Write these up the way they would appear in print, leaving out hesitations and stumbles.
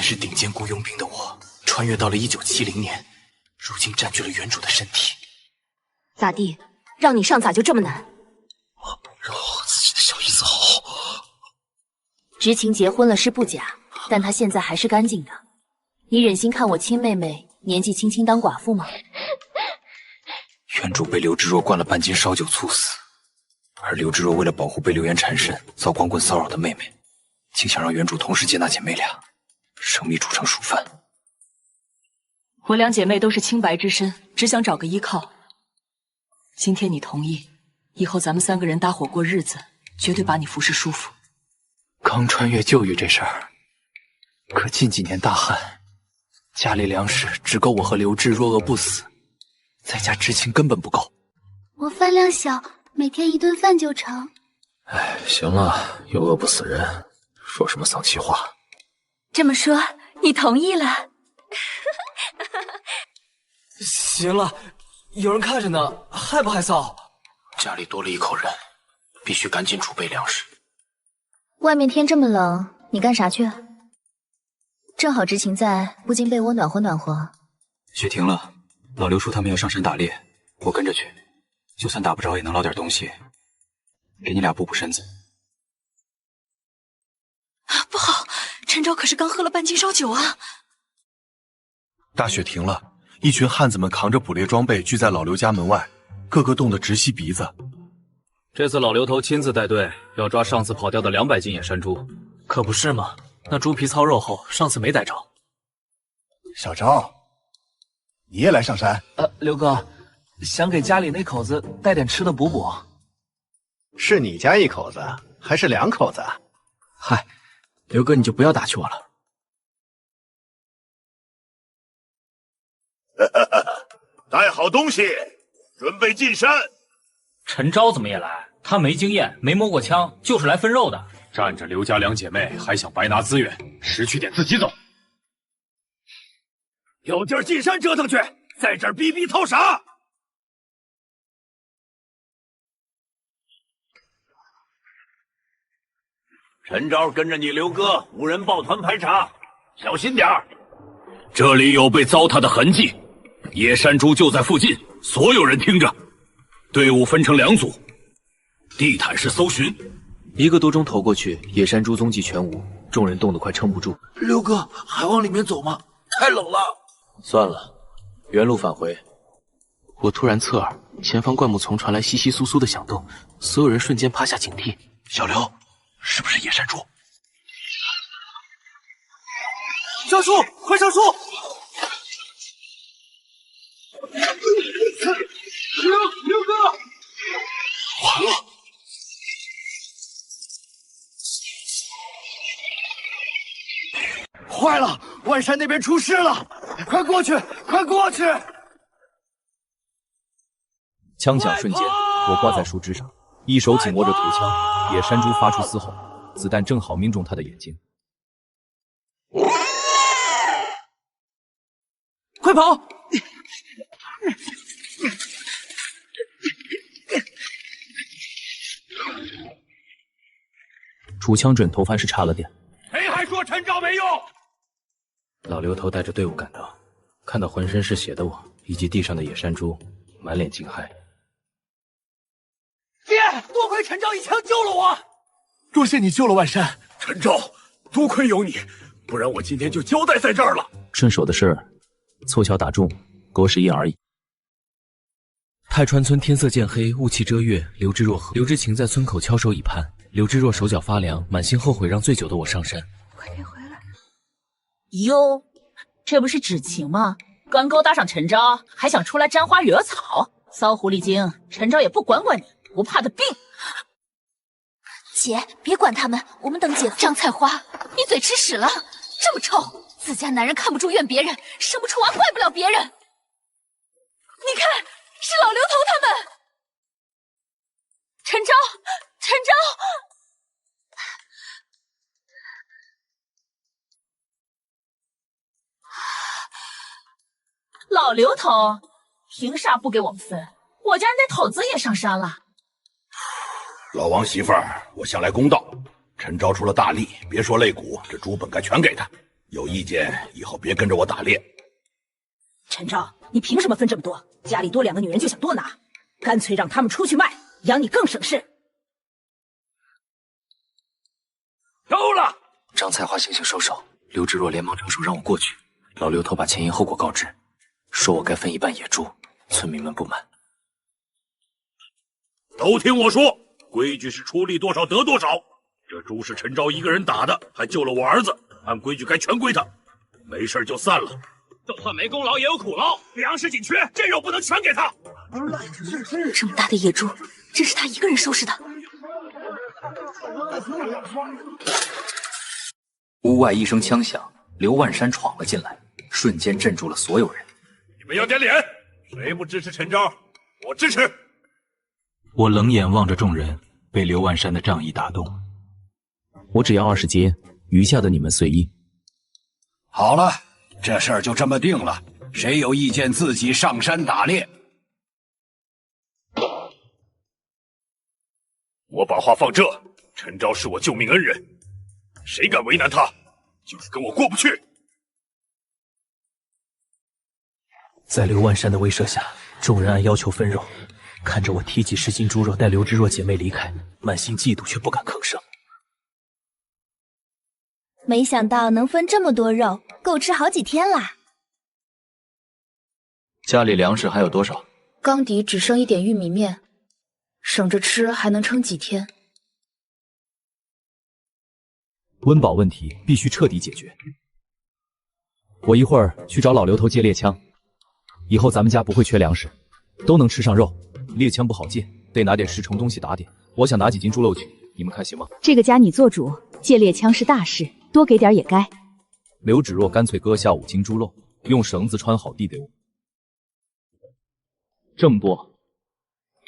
是顶尖雇佣兵的我，穿越到了1970年，如今占据了原主的身体。咋地？让你上咋就这么难？让自己的小姨子好。知情结婚了是不假，但她现在还是干净的。你忍心看我亲妹妹年纪轻轻当寡妇吗？原主被刘之若灌了半斤烧酒猝死，而刘之若为了保护被流言缠身、遭光棍骚扰的妹妹，竟想让原主同时接纳姐妹俩，生米煮成熟饭。我两姐妹都是清白之身，只想找个依靠。今天你同意，以后咱们3个人搭伙过日子，绝对把你服侍舒服。刚穿越旧狱这事儿，可近几年大旱，家里粮食只够我和刘志若饿不死，在家知情根本不够。我饭量小，每天1顿饭就成。哎，行了，又饿不死人，说什么丧气话？这么说，你同意了？行了，有人看着呢，害不害臊？家里多了一口人，必须赶紧储备粮食。外面天这么冷，你干啥去？正好知情在，不禁被窝暖和暖和。雪停了，老刘说他们要上山打猎，我跟着去，就算打不着也能捞点东西，给你俩补补身子。不好，陈昭可是刚喝了半斤烧酒啊！大雪停了，一群汉子们扛着捕猎装备聚在老刘家门外，个个冻得直吸鼻子。这次老刘头亲自带队，要抓上次跑掉的200斤野山猪。可不是嘛，那猪皮糙肉厚，上次没逮着。小昭，你也来上山？刘哥，想给家里那口子带点吃的补补。是你家一口子，还是2口子？嗨，刘哥你就不要打趣我了。带好东西，准备进山。陈昭怎么也来？他没经验，没摸过枪，就是来分肉的。占着刘家2姐妹，还想白拿资源，识趣点自己走。有地儿进山折腾去，在这儿逼逼掏啥？陈昭跟着你刘哥5人抱团排查，小心点儿。这里有被糟蹋的痕迹，野山猪就在附近，所有人听着。队伍分成2组，地毯式搜寻。1个多钟头过去，野山猪踪迹全无，众人冻得快撑不住。刘哥，还往里面走吗？太冷了。算了，原路返回。我突然侧耳，前方灌木丛传来窸窸窣窣的响动，所有人瞬间趴下警惕。小刘，是不是野山猪？上树，快上树！刘哥，完了！坏了，万山那边出事了！快过去，快过去！枪响瞬间，我挂在树枝上，一手紧握着土枪，野山猪发出嘶吼，子弹正好命中他的眼睛。快跑！楚枪准头凡是差了点。谁还说陈昭没用？老刘头带着队伍赶到，看到浑身是血的我以及地上的野山猪，满脸惊骇。爹，多亏陈昭一枪救了我！多谢你救了万山。陈昭，多亏有你，不然我今天就交代在这儿了。顺手的事儿，凑巧打中，狗屎印而已。太川村天色渐黑，雾气遮月。刘之若和刘知情在村口翘首以盼。刘之若手脚发凉，满心后悔让醉酒的我上山。快点回来！哟，这不是知情吗？刚勾搭上陈昭，还想出来沾花惹草，骚狐狸精！陈昭也不管管你，不怕的病。姐，别管他们，我们等姐夫。张菜花，你嘴吃屎了，这么臭！自家男人看不住怨别人，生不出娃怪不了别人。你看，是老刘头他们。陈昭，陈昭。老刘头，凭啥不给我们分？我家那头子也上山了。老王媳妇儿，我向来公道，陈昭出了大力，别说肋骨，这猪本该全给他。有意见以后别跟着我打猎。陈昭，你凭什么分这么多？家里多2个女人就想多拿？干脆让他们出去卖，养你更省事。够了！张菜花悻悻收手，刘知若连忙张手让我过去。老刘头把前因后果告知，说我该分一半野猪，村民们不满。都听我说，规矩是出力多少得多少。这猪是陈昭一个人打的，还救了我儿子，按规矩该全归他。没事就散了。就算没功劳也有苦劳，粮食紧缺，这肉不能全给他。这么大的野猪，真是他一个人收拾的。屋外一声枪响，刘万山闯了进来，瞬间镇住了所有人。你们要点脸，谁不支持陈昭？我支持。我冷眼望着众人，被刘万山的仗义打动。我只要20阶，余下的你们随意。好了，这事儿就这么定了。谁有意见，自己上山打猎。我把话放这，陈昭是我救命恩人，谁敢为难他，就是跟我过不去。在刘万山的威慑下，众人按要求分肉。看着我提起10斤猪肉带刘知若姐妹离开，满心嫉妒却不敢吭声。没想到能分这么多肉，够吃好几天啦。家里粮食还有多少？缸底只剩一点玉米面，省着吃还能撑几天。温饱问题必须彻底解决。我一会儿去找老刘头借猎枪，以后咱们家不会缺粮食，都能吃上肉。猎枪不好借，得拿点实诚东西打点。我想拿几斤猪肉去，你们看行吗？这个家你做主，借猎枪是大事，多给点也该。刘芷若干脆割下5斤猪肉，用绳子穿好递给我。这么多，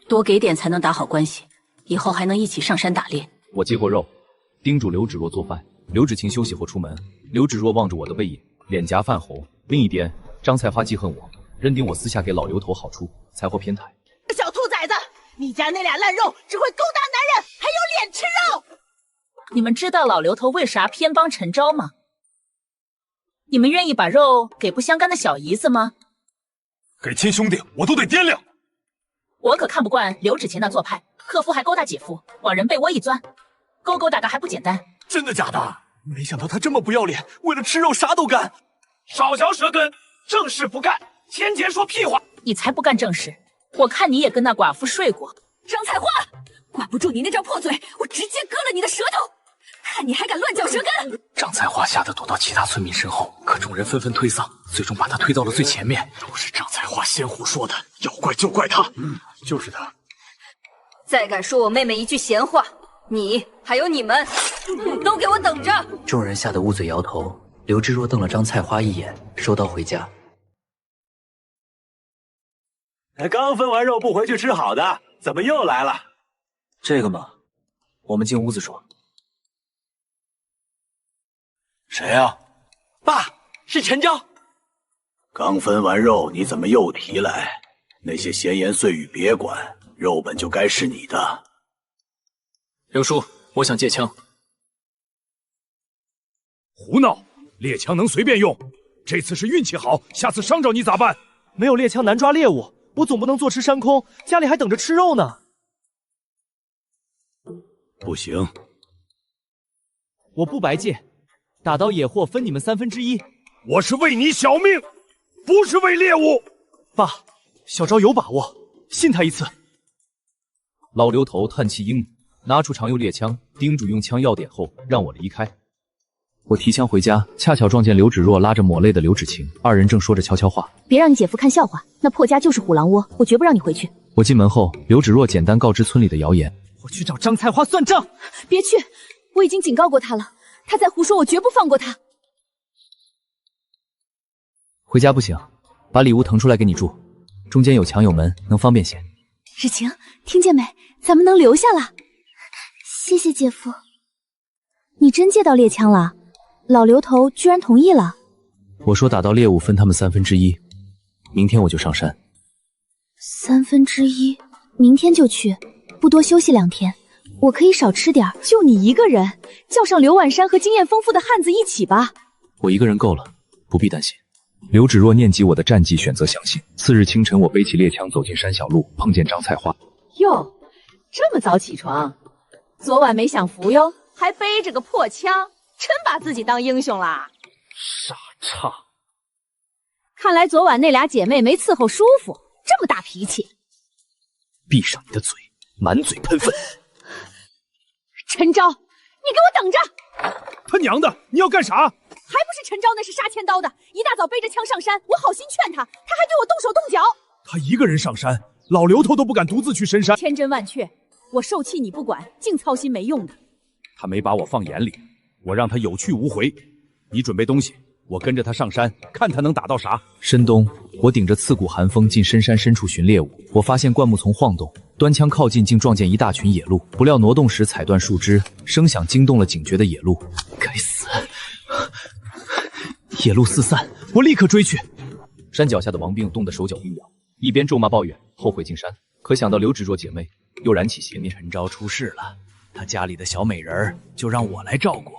多给点才能打好关系，以后还能一起上山打猎。我接过肉，叮嘱刘芷若做饭。刘芷晴休息后出门，刘芷若望着我的背影，脸颊泛红。另一边，张菜花记恨我，认定我私下给老刘头好处，才获偏袒。小兔崽子，你家那俩烂肉只会勾搭男人，还有脸吃肉！你们知道老刘头为啥偏帮陈昭吗？你们愿意把肉给不相干的小姨子吗？给亲兄弟我都得掂量。我可看不惯刘芷晴那做派，克夫还勾搭姐夫，往人被窝一钻，勾勾搭搭还不简单？真的假的？没想到他这么不要脸，为了吃肉啥都干。少嚼舌根，正事不干，天天说屁话。你才不干正事！我看你也跟那寡妇睡过。张彩花，管不住你那张破嘴，我直接割了你的舌头！看你还敢乱嚼舌根！张彩花吓得躲到其他村民身后，可众人纷纷推搡，最终把他推到了最前面。都是张彩花先胡说的，要怪就怪他。就是他。再敢说我妹妹一句闲话，你还有你们，都给我等着！众人吓得捂嘴摇头。刘知若瞪了张菜花一眼，收刀回家。刚分完肉不回去吃好的，怎么又来了？这个嘛，我们进屋子说。谁啊？爸，是陈昭。刚分完肉，你怎么又提来？那些闲言碎语别管，肉本就该是你的。刘叔，我想借枪。胡闹！猎枪能随便用，这次是运气好，下次伤着你咋办？没有猎枪难抓猎物，我总不能坐吃山空，家里还等着吃肉呢。不行，我不白借，打到野货分你们1/3。我是为你小命，不是为猎物。爸，小昭有把握，信他一次。老刘头叹气应，拿出常用猎枪，叮嘱用枪要点后让我离开。我提枪回家，恰巧撞见刘芷若拉着抹泪的刘芷晴，二人正说着悄悄话。别让你姐夫看笑话，那破家就是虎狼窝，我绝不让你回去。我进门后，刘芷若简单告知村里的谣言。我去找张菜花算账。别去，我已经警告过他了，他再胡说，我绝不放过他。回家不行，把礼物腾出来给你住，中间有墙有门，能方便些。芷晴，听见没？咱们能留下了。谢谢姐夫。你真借到猎枪了？老刘头居然同意了。我说打到猎物分他们1/3，明天我就上山。1/3，明天就去，不多休息2天。我可以少吃点，就你一个人，叫上刘婉山和经验丰富的汉子一起吧。我一个人够了，不必担心。刘芷若念及我的战绩，选择相信。次日清晨，我背起猎枪走进山小路，碰见张菜花。哟，这么早起床？昨晚没享福哟，还背着个破枪，真把自己当英雄啦！傻叉！看来昨晚那俩姐妹没伺候舒服，这么大脾气。闭上你的嘴，满嘴喷粪！陈昭，你给我等着！他娘的，你要干啥？还不是陈昭那是杀千刀的，一大早背着枪上山，我好心劝他，他还对我动手动脚。他一个人上山，老刘头都不敢独自去深山。千真万确，我受气你不管，净操心没用的。他没把我放眼里，我让他有去无回。你准备东西，我跟着他上山，看他能打到啥。深冬，我顶着刺骨寒风进深山深处寻猎物。我发现灌木丛晃动，端枪靠近，竟撞见一大群野鹿。不料挪动时踩断树枝，声响惊动了警觉的野鹿。该死！野鹿四散，我立刻追去。山脚下的王兵冻得手脚冰凉，一边咒骂抱怨，后悔进山。可想到刘芷若姐妹，又燃起邪念。陈昭出事了，他家里的小美人儿就让我来照顾。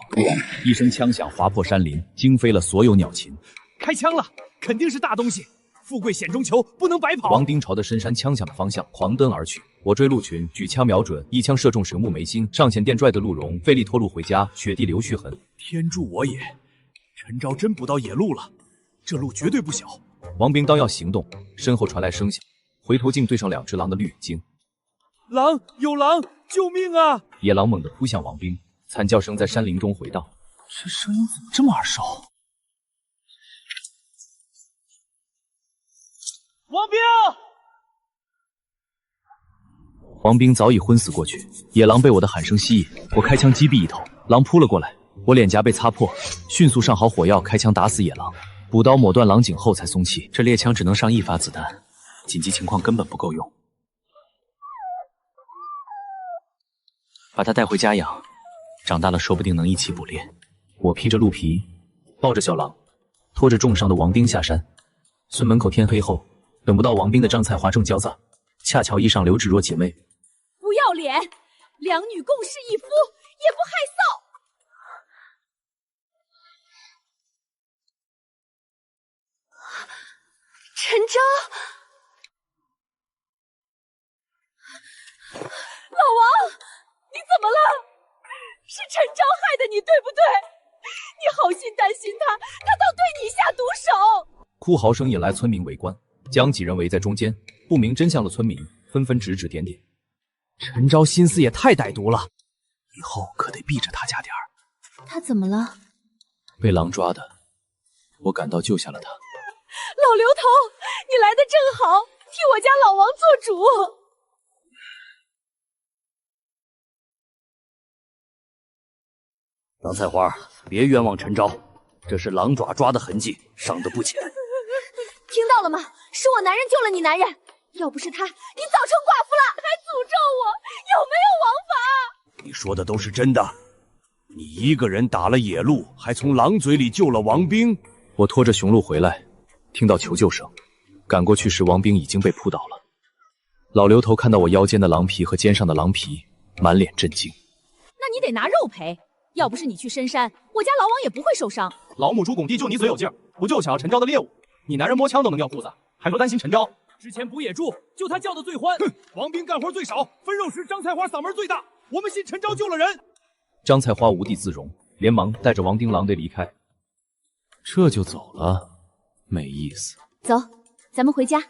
一声枪响划破山林，惊飞了所有鸟禽。开枪了，肯定是大东西。富贵险中求，不能白跑。王丁朝着深山枪响的方向狂奔而去，我追鹿群，举枪瞄准，一枪射中神木眉心，上前电拽的鹿茸，费力拖鹿回家，雪地留血痕。天助我也！陈昭真捕到野鹿了，这鹿绝对不小。王兵刚要行动，身后传来声响，回头竟对上2只狼的绿眼睛。狼，有狼！救命啊！野狼猛地扑向王兵，惨叫声在山林中回荡。这声音怎么这么耳熟？王兵！王兵早已昏死过去，野狼被我的喊声吸引，我开枪击毙一头，狼扑了过来，我脸颊被擦破，迅速上好火药，开枪打死野狼，补刀抹断狼颈后才松气。这猎枪只能上1发子弹，紧急情况根本不够用。把它带回家养，长大了说不定能一起捕猎。我披着鹿皮，抱着小狼，拖着重伤的王兵下山。村门口天黑后，等不到王兵的张菜花正焦躁，恰巧遇上刘芷若姐妹。不要脸，两女共侍一夫，也不害臊。陈昭，老王，你怎么了？是陈昭害的你，对不对？你好心担心他，他倒对你下毒手。哭嚎声引来村民围观，将几人围在中间，不明真相的村民纷纷指指点点。陈昭心思也太歹毒了，以后可得避着他家点儿。他怎么了？被狼抓的，我赶到救下了他。老刘头，你来的正好，替我家老王做主。张菜花，别冤枉陈昭，这是狼爪抓的痕迹，伤得不浅。听到了吗？是我男人救了你男人，要不是他，你早成寡妇了，还诅咒我，有没有王法？你说的都是真的，你一个人打了野鹿，还从狼嘴里救了王兵。我拖着雄鹿回来，听到求救声，赶过去时，王兵已经被扑倒了。老刘头看到我腰间的狼皮和肩上的狼皮，满脸震惊。那你得拿肉赔，要不是你去深山，我家老王也不会受伤。老母猪拱地就你嘴有劲儿，不就抢了陈昭的猎物？你男人摸枪都能尿裤子，还说担心陈昭？之前捕野猪，就他叫的最欢。哼，王兵干活最少，分肉时张菜花嗓门最大。我们信陈昭救了人。张菜花无地自容，连忙带着王丁狼队离开。这就走了，没意思。走，咱们回家。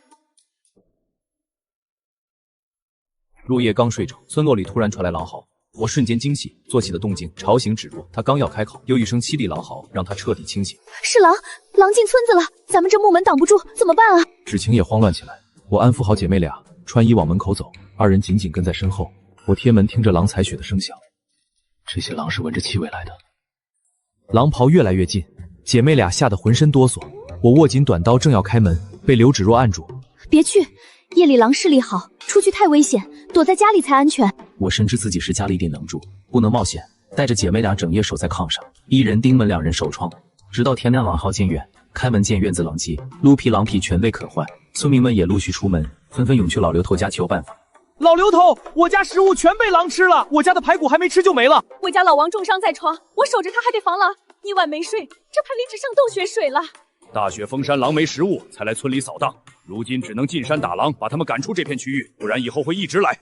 入夜刚睡着，村落里突然传来狼嚎，我瞬间惊起，做起了动静，吵醒芷若。他刚要开口，又一声凄厉狼嚎，让他彻底清醒。是狼，狼进村子了，咱们这木门挡不住，怎么办啊？芷晴也慌乱起来，我安抚好姐妹俩，穿衣往门口走，二人紧紧跟在身后。我贴门听着狼采血的声响，这些狼是闻着气味来的。狼刨越来越近，姐妹俩吓得浑身哆嗦。我握紧短刀正要开门，被刘芷若按住。别去，夜里狼视力好，出去太危险，躲在家里才安全。我深知自己是家里顶梁柱，不能冒险，带着姐妹俩整夜守在炕上，一人盯门，两人守窗，直到天亮。狼嚎渐远，开门见院子狼藉，鹿皮狼皮全被啃坏。村民们也陆续出门，纷纷涌去老刘头家求办法。老刘头，我家食物全被狼吃了，我家的排骨还没吃就没了。我家老王重伤在床，我守着他还得防狼，一晚没睡，这盆里只剩斗血水了。大雪封山，狼没食物，才来村里扫荡。如今只能进山打狼，把他们赶出这片区域，不然以后会一直来。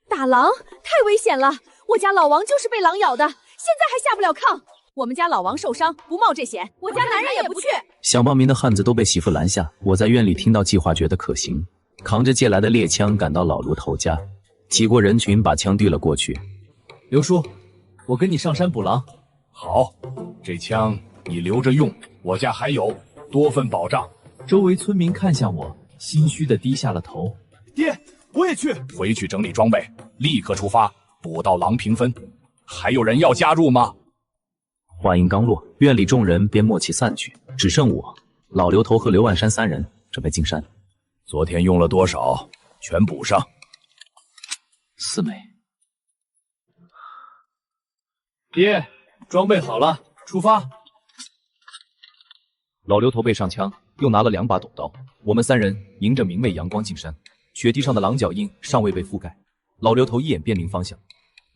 打狼太危险了，我家老王就是被狼咬的，现在还下不了炕。我们家老王受伤，不冒这险，我家男人也不去。想报名的汉子都被媳妇拦下。我在院里听到计划，觉得可行，扛着借来的猎枪赶到老卢头家，挤过人群，把枪递了过去。刘叔，我跟你上山捕狼。好，这枪你留着用，我家还有，多份保障。周围村民看向我，心虚的低下了头。爹，我也去。回去整理装备，立刻出发，捕到狼平分。还有人要加入吗？话音刚落，院里众人便默契散去，只剩我、老刘头和刘万山三人准备进山。昨天用了多少？全补上。4枚。爹，装备好了，出发。老刘头背上枪，又拿了2把陡刀。我们3人迎着明媚阳光进山，雪地上的狼脚印尚未被覆盖。老刘头一眼辨明方向，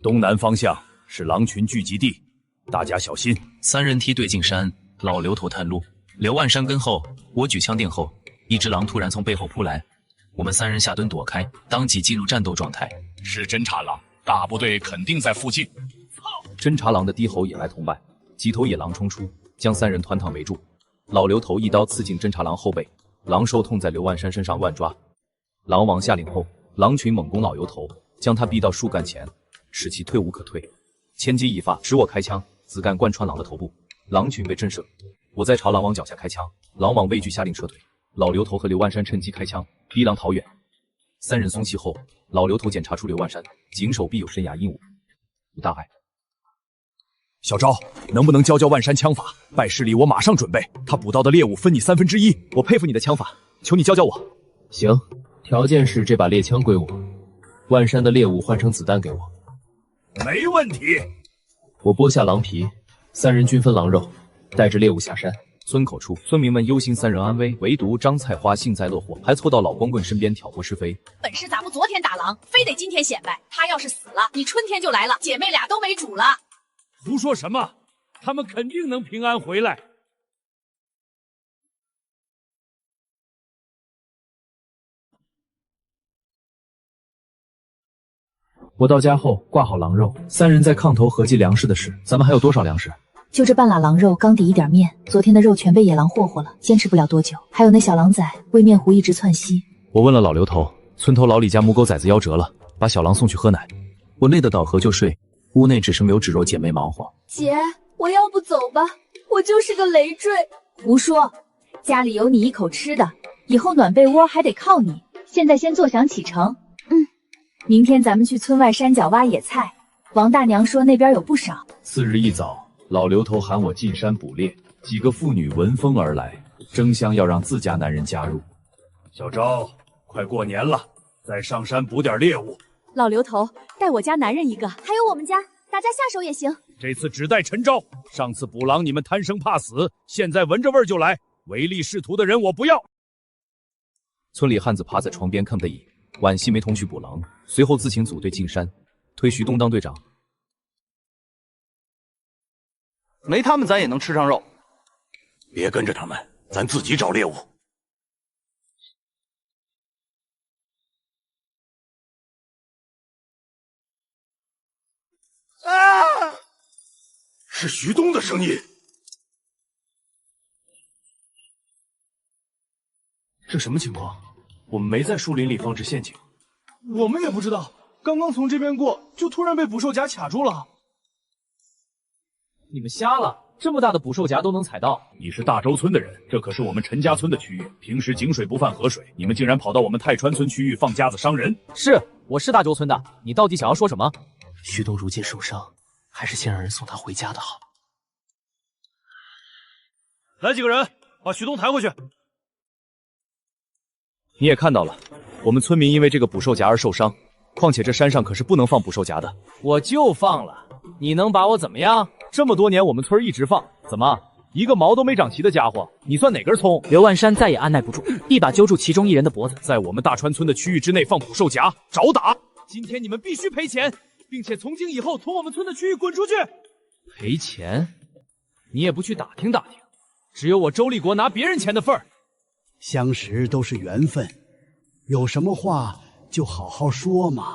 东南方向是狼群聚集地，大家小心。3人梯队进山，老刘头探路，刘万山跟后，我举枪殿后。一只狼突然从背后扑来，我们3人下蹲躲开，当即进入战斗状态。是侦察狼，大部队肯定在附近。侦察狼的低吼引来同伴，几头野狼冲出，将3人团团围住。老刘头一刀刺进侦察狼后背，狼兽痛在刘万山身上乱抓。狼王下令后，狼群猛攻老刘头，将他逼到树干前，使其退无可退。千钧一发，使我开枪，子弹贯穿狼的头部，狼群被震慑。我在朝狼王脚下开枪，狼王畏惧下令撤退。老刘头和刘万山趁机开枪，逼狼逃远。3人松懈后，老刘头检查出刘万山颈手臂有深牙鹦鹉，无大碍。小昭，能不能教万山枪法？拜师礼我马上准备。他捕到的猎物分你1/3。我佩服你的枪法，求你教教我。行，条件是这把猎枪归我，万山的猎物换成子弹给我。没问题。我剥下狼皮，3人均分狼肉，带着猎物下山。村口处，村民们忧心3人安危，唯独张菜花幸灾乐祸，还凑到老光棍身边挑拨是非。本是咱们昨天打狼，非得今天显摆。他要是死了，你春天就来了，姐妹俩都没主了。胡说什么？他们肯定能平安回来。我到家后挂好狼肉，3人在炕头合计粮食的事。咱们还有多少粮食？就这半拉狼肉，刚抵一点面。昨天的肉全被野狼霍霍了，坚持不了多久。还有那小狼崽喂面糊一直窜稀。我问了老刘头，村头老李家母狗崽子夭折了，把小狼送去喝奶。我累得倒河就睡，屋内只剩刘芷若姐妹忙活。姐，我要不走吧，我就是个累赘。胡说，家里有你一口吃的，以后暖被窝还得靠你。现在先坐享启程。明天咱们去村外山脚挖野菜，王大娘说那边有不少。次日一早，老刘头喊我进山捕猎，几个妇女闻风而来，争相要让自家男人加入。小昭，快过年了，再上山捕点猎物。老刘头，带我家男人一个，还有我们家，大家下手也行。这次只带陈昭，上次捕狼你们贪生怕死，现在闻着味儿就来，唯利是图的人我不要。村里汉子趴在床边看不得瘾，惋惜没同去捕狼，随后自请组队进山，推徐东当队长。没他们咱也能吃上肉。别跟着他们，咱自己找猎物。啊！是徐东的声音。这什么情况？我们没在树林里放置陷阱。我们也不知道，刚刚从这边过，就突然被捕兽夹卡住了。你们瞎了？这么大的捕兽夹都能踩到？你是大周村的人，这可是我们陈家村的区域，平时井水不犯河水，你们竟然跑到我们泰川村区域放夹子伤人。是，我是大周村的，你到底想要说什么？徐东如今受伤，还是先让人送他回家的好。来几个人，把徐东抬回去。你也看到了，我们村民因为这个捕兽夹而受伤，况且这山上可是不能放捕兽夹的。我就放了，你能把我怎么样？这么多年我们村一直放，怎么一个毛都没长齐的家伙，你算哪根葱？刘万山再也按耐不住，一把揪住其中一人的脖子，在我们大川村的区域之内放捕兽夹，找打！今天你们必须赔钱，并且从今以后从我们村的区域滚出去。赔钱？你也不去打听打听，只有我周立国拿别人钱的份儿。相识都是缘分，有什么话就好好说嘛。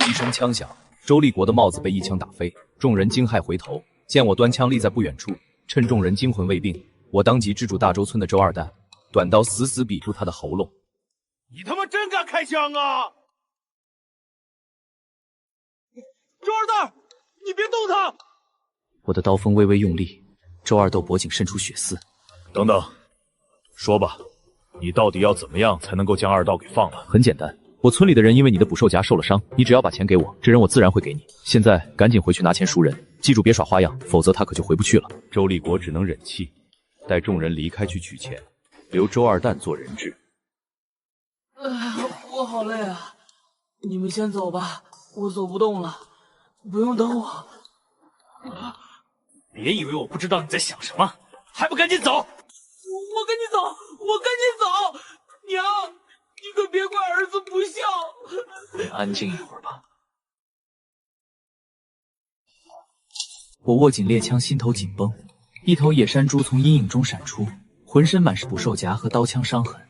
一声枪响，周立国的帽子被一枪打飞，众人惊骇回头，见我端枪立在不远处。趁众人惊魂未定，我当即制住大周村的周二蛋，短刀死死比住他的喉咙。你他妈真敢开枪啊！周二蛋，你别动他！我的刀锋微微用力，周二豆脖颈渗出血丝。等等，说吧，你到底要怎么样才能够将二道给放了？很简单，我村里的人因为你的捕兽夹受了伤，你只要把钱给我，这人我自然会给你。现在赶紧回去拿钱赎人，记住别耍花样，否则他可就回不去了。周立国只能忍气，待众人离开去取钱，留周二蛋做人质。我好累啊，你们先走吧，我走不动了，不用等我。别以为我不知道你在想什么，还不赶紧走！我跟你走，我跟你走，娘，你可别怪儿子不孝。你安静一会儿吧。我握紧猎枪，心头紧绷。一头野山猪从阴影中闪出，浑身满是捕兽夹和刀枪伤痕。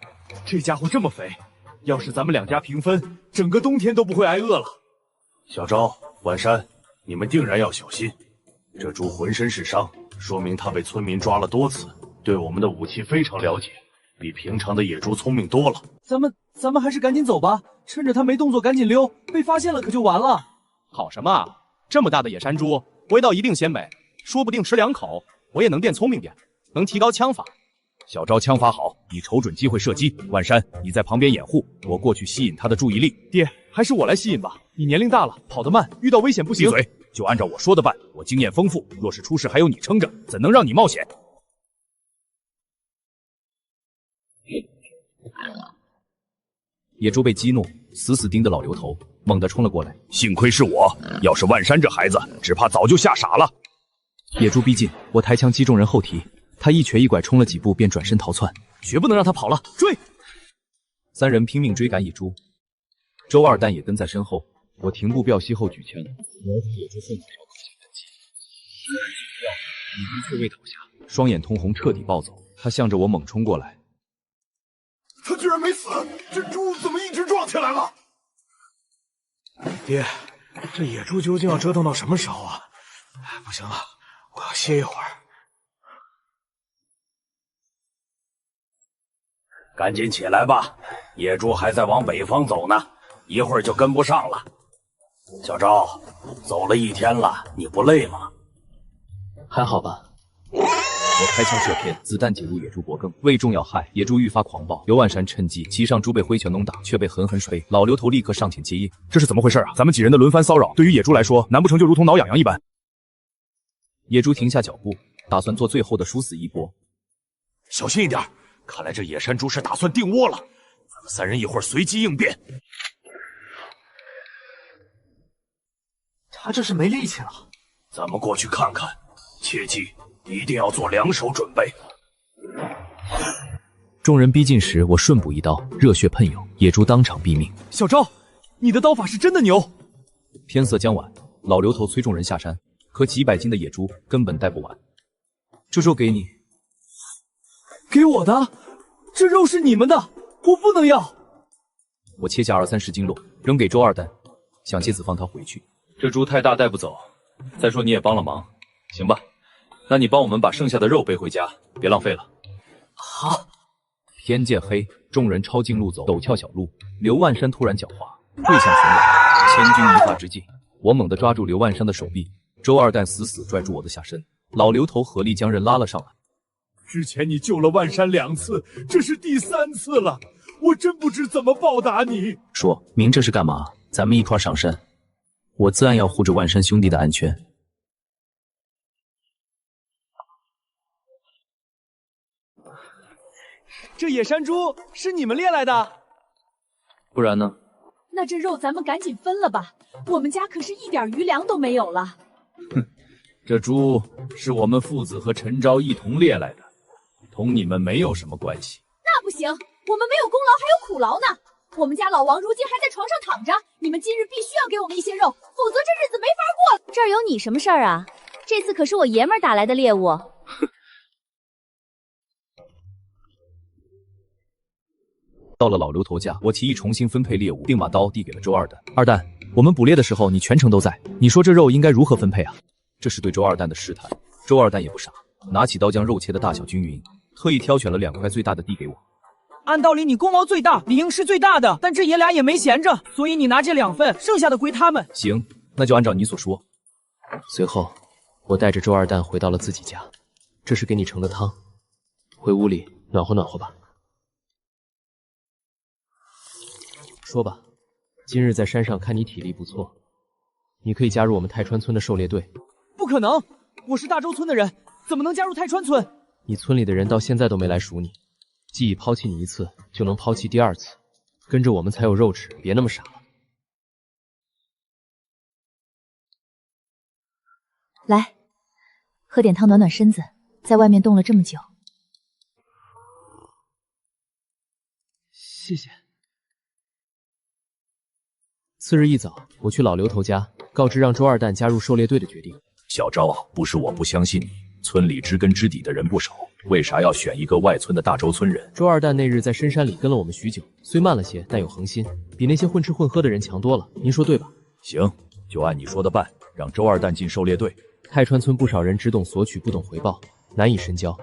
这家伙这么肥，要是咱们两家平分，整个冬天都不会挨饿了。小昭、万山，你们定然要小心。这猪浑身是伤，说明它被村民抓了多次，对我们的武器非常了解，比平常的野猪聪明多了。咱们还是赶紧走吧，趁着它没动作赶紧溜，被发现了可就完了。好什么啊？这么大的野山猪，味道一定鲜美，说不定吃2口，我也能变聪明点，能提高枪法。小昭枪法好，你瞅准机会射击。万山，你在旁边掩护，我过去吸引他的注意力。爹，还是我来吸引吧。你年龄大了，跑得慢，遇到危险不行。闭嘴，就按照我说的办。我经验丰富，若是出事还有你撑着，怎能让你冒险？野猪被激怒，死死盯着老刘头，猛地冲了过来。幸亏是我，要是万山这孩子，只怕早就吓傻了。野猪逼近，我抬枪击中人后蹄。他一瘸一拐冲了几步，便转身逃窜，绝不能让他跑了！追！3人拼命追赶野猪，周二蛋也跟在身后。我停步调息后举枪，瞄准野猪后脑勺靠前喷击。野猪却未倒下，双眼通红，彻底暴走。他向着我猛冲过来。他居然没死，这猪怎么一直撞起来了？爹，这野猪究竟要折腾到什么时候啊？不行了，我要歇一会儿。赶紧起来吧，野猪还在往北方走呢，一会儿就跟不上了。小昭，走了1天了，你不累吗？还好吧。我开枪射偏，子弹挤入野猪脖颈，未中要害，野猪愈发狂暴。刘万山趁机骑上猪被挥拳弄打，却被狠狠甩飞。老刘头立刻上前接应。这是怎么回事啊？咱们几人的轮番骚扰，对于野猪来说，难不成就如同挠痒痒一般？野猪停下脚步，打算做最后的殊死一搏。小心一点，看来这野山猪是打算定窝了。咱们3人一会儿随机应变。他这是没力气了。咱们过去看看，切记一定要做2手准备。众人逼近时，我顺补一刀，热血喷涌，野猪当场毙命。小昭，你的刀法是真的牛！天色将晚，老刘头催众人下山，可几百斤的野猪根本带不完。这肉给你。给我的？这肉是你们的，我不能要。我切下20-30斤肉，扔给周二蛋，想借此放他回去。这猪太大带不走，再说你也帮了忙，行吧？那你帮我们把剩下的肉背回家，别浪费了。好。天渐黑，众人抄近路走，陡峭小路。刘万山突然狡猾，跪向悬崖，千钧一发之际，我猛地抓住刘万山的手臂，周二蛋死死拽住我的下身，老刘头合力将人拉了上来。之前你救了万山2次，这是第3次了，我真不知怎么报答你。说明这是干嘛？咱们一块上山，我自然要护着万山兄弟的安全。这野山猪是你们猎来的？不然呢？那这肉咱们赶紧分了吧，我们家可是一点余粮都没有了。哼，这猪是我们父子和陈昭一同猎来的，同你们没有什么关系。那不行，我们没有功劳还有苦劳呢。我们家老王如今还在床上躺着，你们今日必须要给我们一些肉，否则这日子没法过了。这儿有你什么事儿啊？这次可是我爷们儿打来的猎物。到了老刘头家，我提议重新分配猎物，并把刀递给了周二蛋。二蛋，我们捕猎的时候你全程都在，你说这肉应该如何分配啊？这是对周二蛋的试探。周二蛋也不傻，拿起刀将肉切的大小均匀，特意挑选了2块最大的递给我。按道理你功劳最大，理应是最大的，但这爷俩也没闲着，所以你拿这2份，剩下的归他们。行，那就按照你所说。随后，我带着周二蛋回到了自己家。这是给你盛的汤，回屋里暖和暖和吧。说吧，今日在山上看你体力不错，你可以加入我们泰川村的狩猎队。不可能，我是大周村的人，怎么能加入泰川村？你村里的人到现在都没来数你，既已抛弃你一次，就能抛弃第2次，跟着我们才有肉吃，别那么傻了。来，喝点汤暖暖身子，在外面冻了这么久。谢谢。次日一早，我去老刘头家，告知让周二蛋加入狩猎队的决定。小昭，不是我不相信你，村里知根知底的人不少，为啥要选一个外村的大周村人？周二蛋那日在深山里跟了我们许久，虽慢了些，但有恒心，比那些混吃混喝的人强多了。您说对吧？行，就按你说的办，让周二蛋进狩猎队。泰川村不少人只懂索取，不懂回报，难以深交。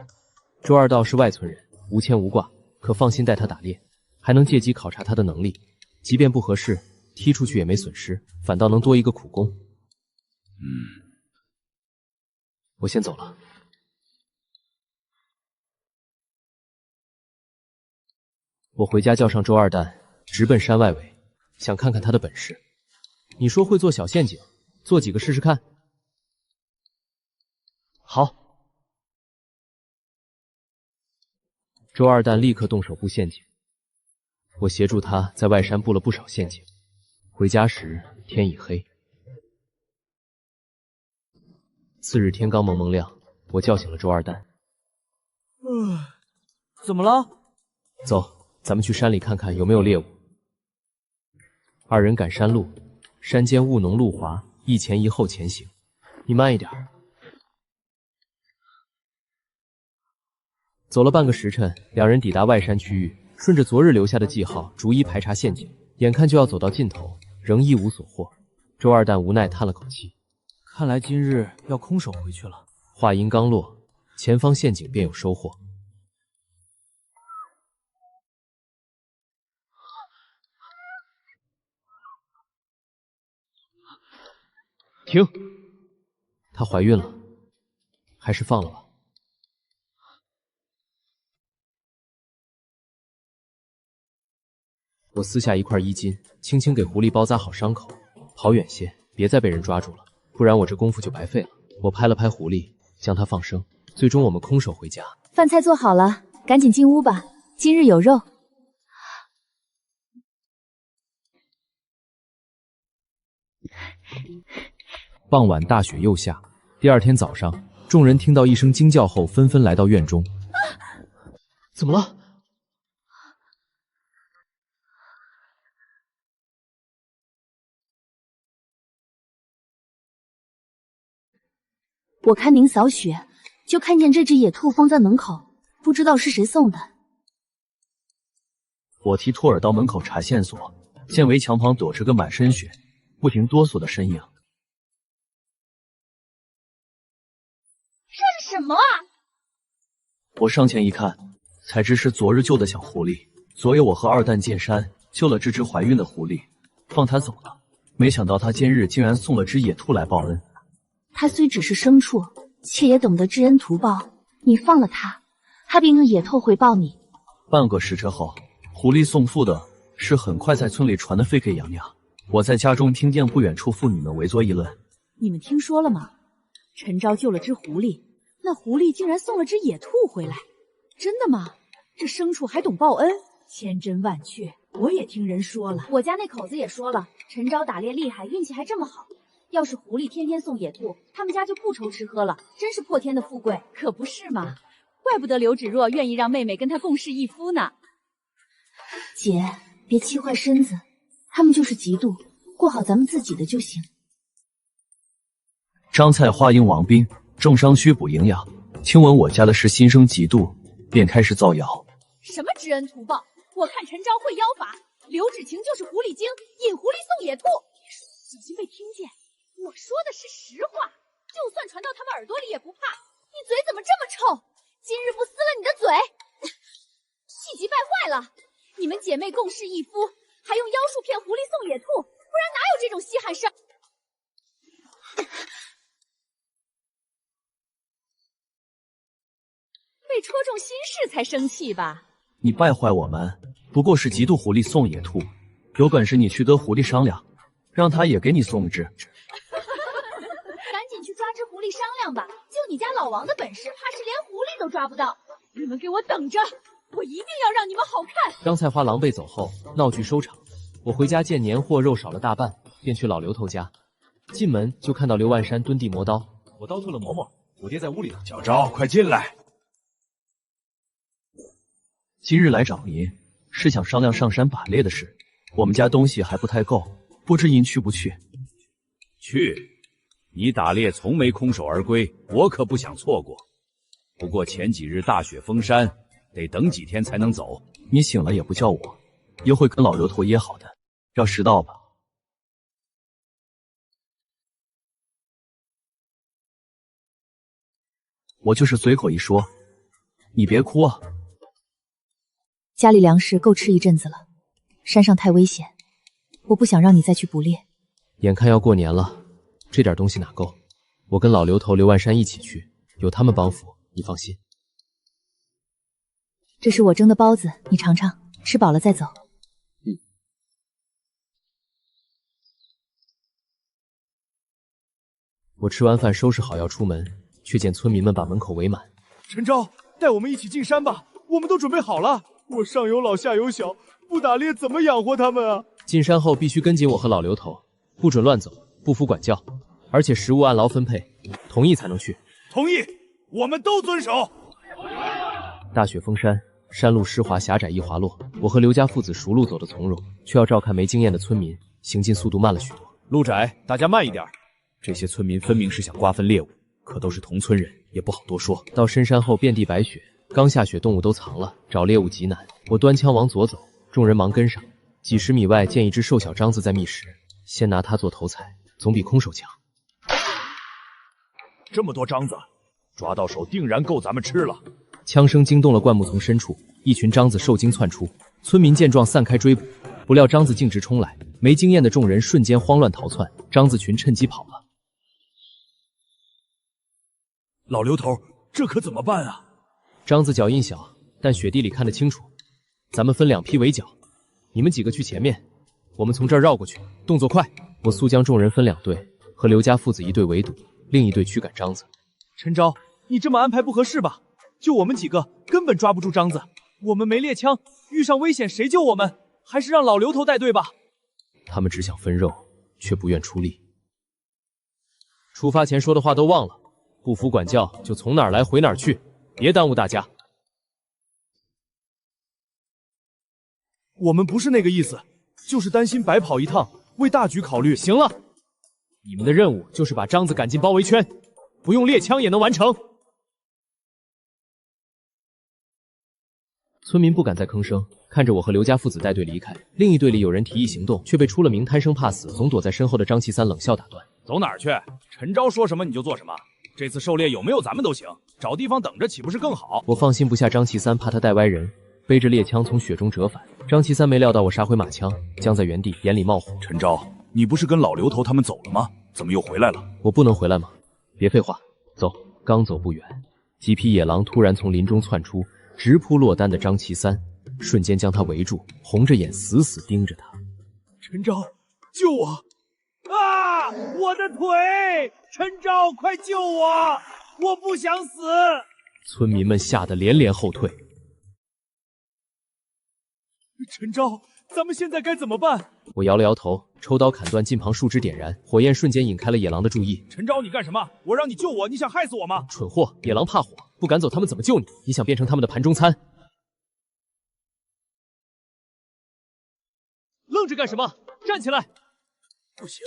周二道是外村人，无牵无挂，可放心带他打猎，还能借机考察他的能力，即便不合适，踢出去也没损失，反倒能多一个苦工。我先走了。我回家叫上周二蛋，直奔山外围，想看看他的本事。你说会做小陷阱，做几个试试看？好。周二蛋立刻动手布陷阱，我协助他在外山布了不少陷阱。回家时天已黑。次日天刚蒙蒙亮，我叫醒了周二蛋。怎么了？走，咱们去山里看看有没有猎物。二人赶山路，山间雾浓路滑，一前一后前行。你慢一点。走了半个时辰，两人抵达外山区域，顺着昨日留下的记号，逐一排查陷阱。眼看就要走到尽头，仍一无所获。周二蛋无奈叹了口气，看来今日要空手回去了。话音刚落，前方陷阱便有收获。停！她怀孕了，还是放了吧。我撕下一块衣巾，轻轻给狐狸包扎好伤口，跑远些，别再被人抓住了，不然我这功夫就白费了。我拍了拍狐狸，将它放生。最终我们空手回家。饭菜做好了，赶紧进屋吧，今日有肉。傍晚大雪又下，第二天早上，众人听到一声惊叫后，纷纷来到院中。怎么了？我看您扫雪，就看见这只野兔放在门口，不知道是谁送的。我替托尔到门口查线索，见围墙旁躲着个满身血、不停哆嗦的身影。这是什么啊？我上前一看，才知是昨日救的小狐狸。昨夜我和二蛋进山救了这只怀孕的狐狸，放它走了。没想到它今日竟然送了只野兔来报恩。它虽只是牲畜，却也懂得知恩图报。你放了它，它便用野兔回报你。半个时辰后，狐狸送父的事很快在村里传得沸沸扬扬。我在家中听见不远处妇女们围坐议论。你们听说了吗？陈昭救了只狐狸，那狐狸竟然送了只野兔回来。真的吗？这牲畜还懂报恩，千真万确。我也听人说了，我家那口子也说了，陈昭打猎厉害，运气还这么好。要是狐狸天天送野兔，他们家就不愁吃喝了，真是破天的富贵。可不是嘛，怪不得刘芷若愿意让妹妹跟他共侍一夫呢。姐，别气坏身子。他们就是嫉妒，过好咱们自己的就行。张菜花应王兵，重伤需补营养。听闻我家的事，心生嫉妒，便开始造谣。什么知恩图报？我看陈昭会妖法，刘芷晴就是狐狸精，引狐狸送野兔。小心被听见。我说的是实话，就算传到他们耳朵里也不怕。你嘴怎么这么臭？今日不撕了你的嘴！气急败坏了！你们姐妹共侍一夫，还用妖术骗狐狸送野兔，不然哪有这种稀罕事儿？被戳中心事才生气吧？你败坏我们，不过是嫉妒狐狸送野兔。有本事你去得狐狸商量，让他也给你送只。赶紧去抓只狐狸商量吧！就你家老王的本事，怕是连狐狸都抓不到。你们给我等着，我一定要让你们好看！张菜花狼狈走后，闹剧收场。我回家见年货肉少了大半，便去老刘头家。进门就看到刘万山蹲地磨刀，我刀退了嬷嬷，我爹在屋里呢。小昭，快进来！今日来找您，是想商量上山打猎的事。我们家东西还不太够，不知您去不去？去，你打猎从没空手而归，我可不想错过。不过前几日大雪封山，得等几天才能走。你醒了也不叫我，又会跟老刘头约好的，要迟到吧？我就是随口一说，你别哭啊。家里粮食够吃一阵子了，山上太危险，我不想让你再去捕猎。眼看要过年了，这点东西哪够？我跟老刘头、刘万山一起去，有他们帮扶，你放心。这是我蒸的包子，你尝尝，吃饱了再走。我吃完饭收拾好要出门，却见村民们把门口围满。陈昭，带我们一起进山吧，我们都准备好了。我上有老下有小，不打猎怎么养活他们啊？进山后必须跟紧我和老刘头，不准乱走，不服管教，而且食物按劳分配，同意才能去。同意，我们都遵守。大雪封山，山路湿滑狭窄易滑落，我和刘家父子熟路走得从容，却要照看没经验的村民，行进速度慢了许多。路窄，大家慢一点。这些村民分明是想瓜分猎物，可都是同村人，也不好多说。到深山后遍地白雪，刚下雪动物都藏了，找猎物极难。我端枪往左走，众人忙跟上。几十米外见一只瘦小獐子在觅食，先拿它做头彩，总比空手强。这么多獐子，抓到手定然够咱们吃了。枪声惊动了灌木丛深处，一群獐子受惊窜出，村民见状散开追捕，不料獐子径直冲来，没经验的众人瞬间慌乱逃窜，獐子群趁机跑了。老刘头，这可怎么办啊？獐子脚印小，但雪地里看得清楚。咱们分两批围剿，你们几个去前面，我们从这儿绕过去，动作快。我速将众人分两队，和刘家父子一队围堵，另一队驱赶獐子。陈昭，你这么安排不合适吧？就我们几个根本抓不住獐子，我们没猎枪，遇上危险谁救我们？还是让老刘头带队吧。他们只想分肉，却不愿出力。出发前说的话都忘了。不服管教就从哪儿来回哪儿去，别耽误大家。我们不是那个意思，就是担心白跑一趟，为大局考虑。行了，你们的任务就是把獐子赶进包围圈，不用猎枪也能完成。村民不敢再吭声，看着我和刘家父子带队离开。另一队里有人提议行动，却被出了名贪生怕死、总躲在身后的张其三冷笑打断。走哪儿去？陈昭说什么你就做什么。这次狩猎有没有咱们都行，找地方等着岂不是更好？我放心不下张其三，怕他带歪人，背着猎枪从雪中折返。张其三没料到我杀回马枪，僵在原地，眼里冒火。陈昭，你不是跟老刘头他们走了吗？怎么又回来了？我不能回来吗？别废话，走。刚走不远，几匹野狼突然从林中窜出，直扑落单的张其三，瞬间将他围住，红着眼死死盯着他。陈昭，救我！啊！我的腿！陈昭，快救我！我不想死！村民们吓得连连后退。陈昭，咱们现在该怎么办？我摇了摇头，抽刀砍断近旁树枝，点燃火焰，瞬间引开了野狼的注意。陈昭，你干什么？我让你救我，你想害死我吗？蠢货！野狼怕火，不敢走，他们怎么救你？你想变成他们的盘中餐？愣着干什么？站起来！不行，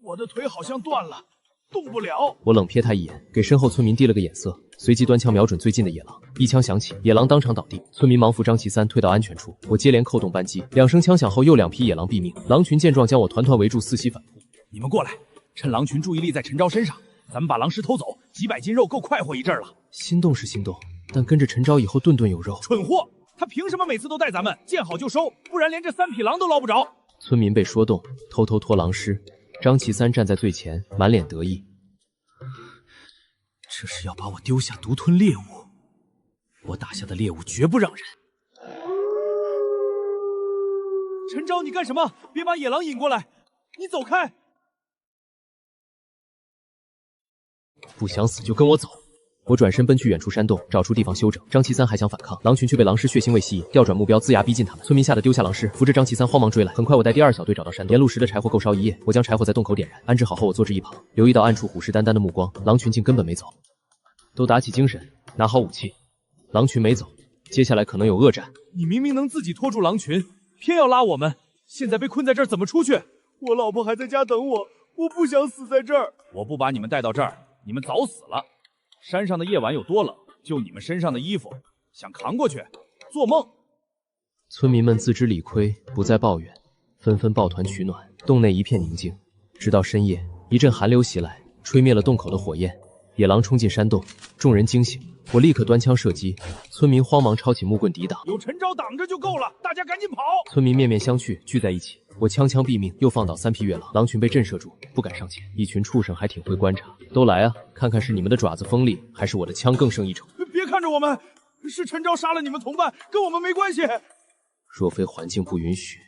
我的腿好像断了，动不了。我冷瞥他一眼，给身后村民递了个眼色，随即端枪瞄准最近的野狼，一枪响起，野狼当场倒地，村民忙扶张其三退到安全处。我接连扣动扳机，2声枪响后，又2匹野狼毙命。狼群见状，将我团团围住，四西反扑。你们过来，趁狼群注意力在陈昭身上，咱们把狼尸偷走，几百斤肉够快活一阵了。心动是心动，但跟着陈昭以后顿顿有肉。蠢货，他凭什么每次都带咱们？见好就收，不然连这3匹狼都捞不着。村民被说动，偷偷拖狼尸。张其三站在最前，满脸得意。这是要把我丢下独吞猎物，我打下的猎物绝不让人。陈昭，你干什么？别把野狼引过来！你走开！不想死就跟我走！我转身奔去远处山洞，找出地方休整。张其三还想反抗，狼群却被狼尸血腥味吸引，调转目标，龇牙逼近他们。村民吓得丢下狼尸，扶着张其三慌忙追来。很快，我带第2小队找到山洞，沿路时的柴火够烧一夜。我将柴火在洞口点燃，安置好后，我坐至一旁，留意到暗处虎视眈眈的目光，狼群竟根本没走。都打起精神，拿好武器。狼群没走，接下来可能有恶战。你明明能自己拖住狼群，偏要拉我们，现在被困在这儿怎么出去？我老婆还在家等我，我不想死在这儿。我不把你们带到这儿，你们早死了。山上的夜晚有多冷，就你们身上的衣服，想扛过去？做梦！村民们自知理亏，不再抱怨，纷纷抱团取暖。洞内一片宁静，直到深夜，一阵寒流袭来，吹灭了洞口的火焰。野狼冲进山洞，众人惊醒，我立刻端枪射击，村民慌忙抄起木棍抵挡。有陈昭挡着就够了，大家赶紧跑！村民面面相觑，聚在一起。我枪毙命，又放倒3匹月狼，狼群被震慑住，不敢上前。一群畜生还挺会观察，都来啊，看看是你们的爪子锋利，还是我的枪更胜一筹。别看着我们，是陈昭杀了你们同伴，跟我们没关系。若非环境不允许，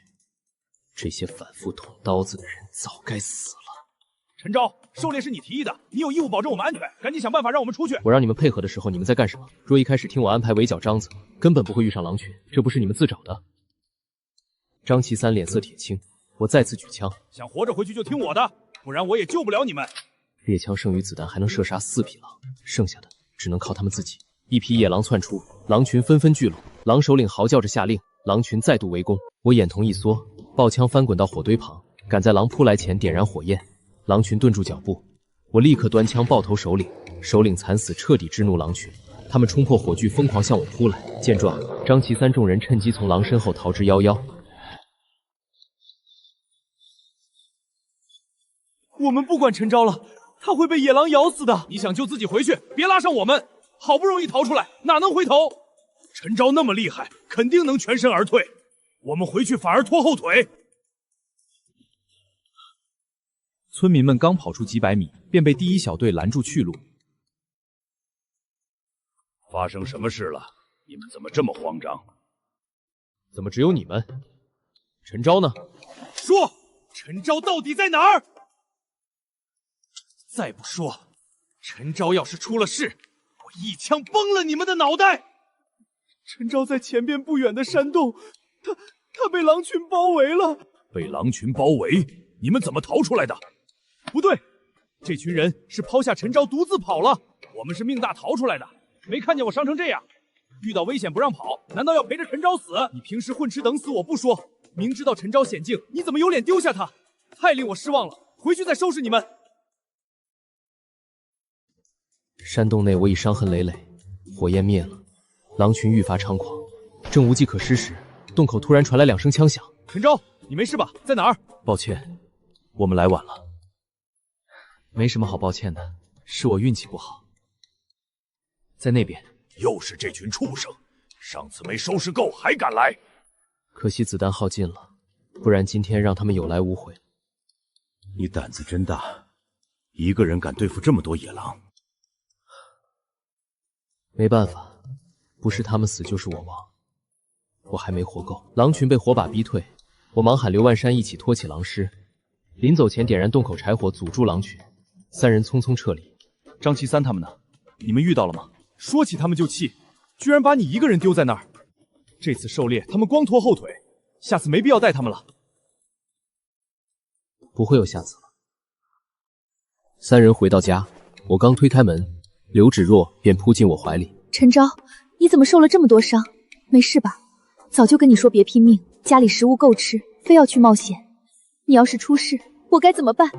这些反复捅刀子的人早该死了。陈昭，狩猎是你提议的，你有义务保证我们安全，赶紧想办法让我们出去。我让你们配合的时候，你们在干什么？若一开始听我安排围剿张子，根本不会遇上狼群，这不是你们自找的。张其三脸色铁青，我再次举枪，想活着回去就听我的，不然我也救不了你们。猎枪剩余子弹还能射杀4匹狼，剩下的只能靠他们自己。一匹野狼窜出，狼群纷纷聚拢，狼首领嚎叫着下令，狼群再度围攻。我眼瞳一缩，抱枪翻滚到火堆旁，赶在狼扑来前点燃火焰。狼群顿住脚步，我立刻端枪爆头首领，首领惨死，彻底支怒狼群。他们冲破火炬，疯狂向我扑来。见状，张其三众人趁机从狼身后逃之夭夭。我们不管陈昭了，他会被野狼咬死的。你想就自己回去，别拉上我们。好不容易逃出来，哪能回头？陈昭那么厉害，肯定能全身而退。我们回去反而拖后腿。村民们刚跑出几百米，便被第1小队拦住去路。发生什么事了？你们怎么这么慌张？怎么只有你们？陈昭呢？说，陈昭到底在哪儿？再不说，陈昭要是出了事，我一枪崩了你们的脑袋！陈昭在前边不远的山洞，他被狼群包围了。被狼群包围？你们怎么逃出来的？不对，这群人是抛下陈昭独自跑了。我们是命大逃出来的，没看见我伤成这样。遇到危险不让跑，难道要陪着陈昭死？你平时混吃等死我不说，明知道陈昭险境，你怎么有脸丢下他？太令我失望了，回去再收拾你们。山洞内我已伤痕累累，火焰灭了，狼群愈发猖狂。正无计可施时，洞口突然传来2声枪响。陈昭，你没事吧？在哪儿？抱歉，我们来晚了。没什么好抱歉的，是我运气不好。在那边。又是这群畜生，上次没收拾够还敢来。可惜子弹耗尽了，不然今天让他们有来无回。你胆子真大，一个人敢对付这么多野狼。没办法，不是他们死就是我亡。我还没活够，狼群被火把逼退，我忙喊刘万山一起拖起狼尸，临走前点燃洞口柴火阻住狼群，3人匆匆撤离。张其三他们呢？你们遇到了吗？说起他们就气，居然把你一个人丢在那儿。这次狩猎他们光拖后腿，下次没必要带他们了。不会有下次了。3人回到家，我刚推开门，刘芷若便扑进我怀里。陈昭，你怎么受了这么多伤？没事吧？早就跟你说别拼命，家里食物够吃，非要去冒险。你要是出事，我该怎么办？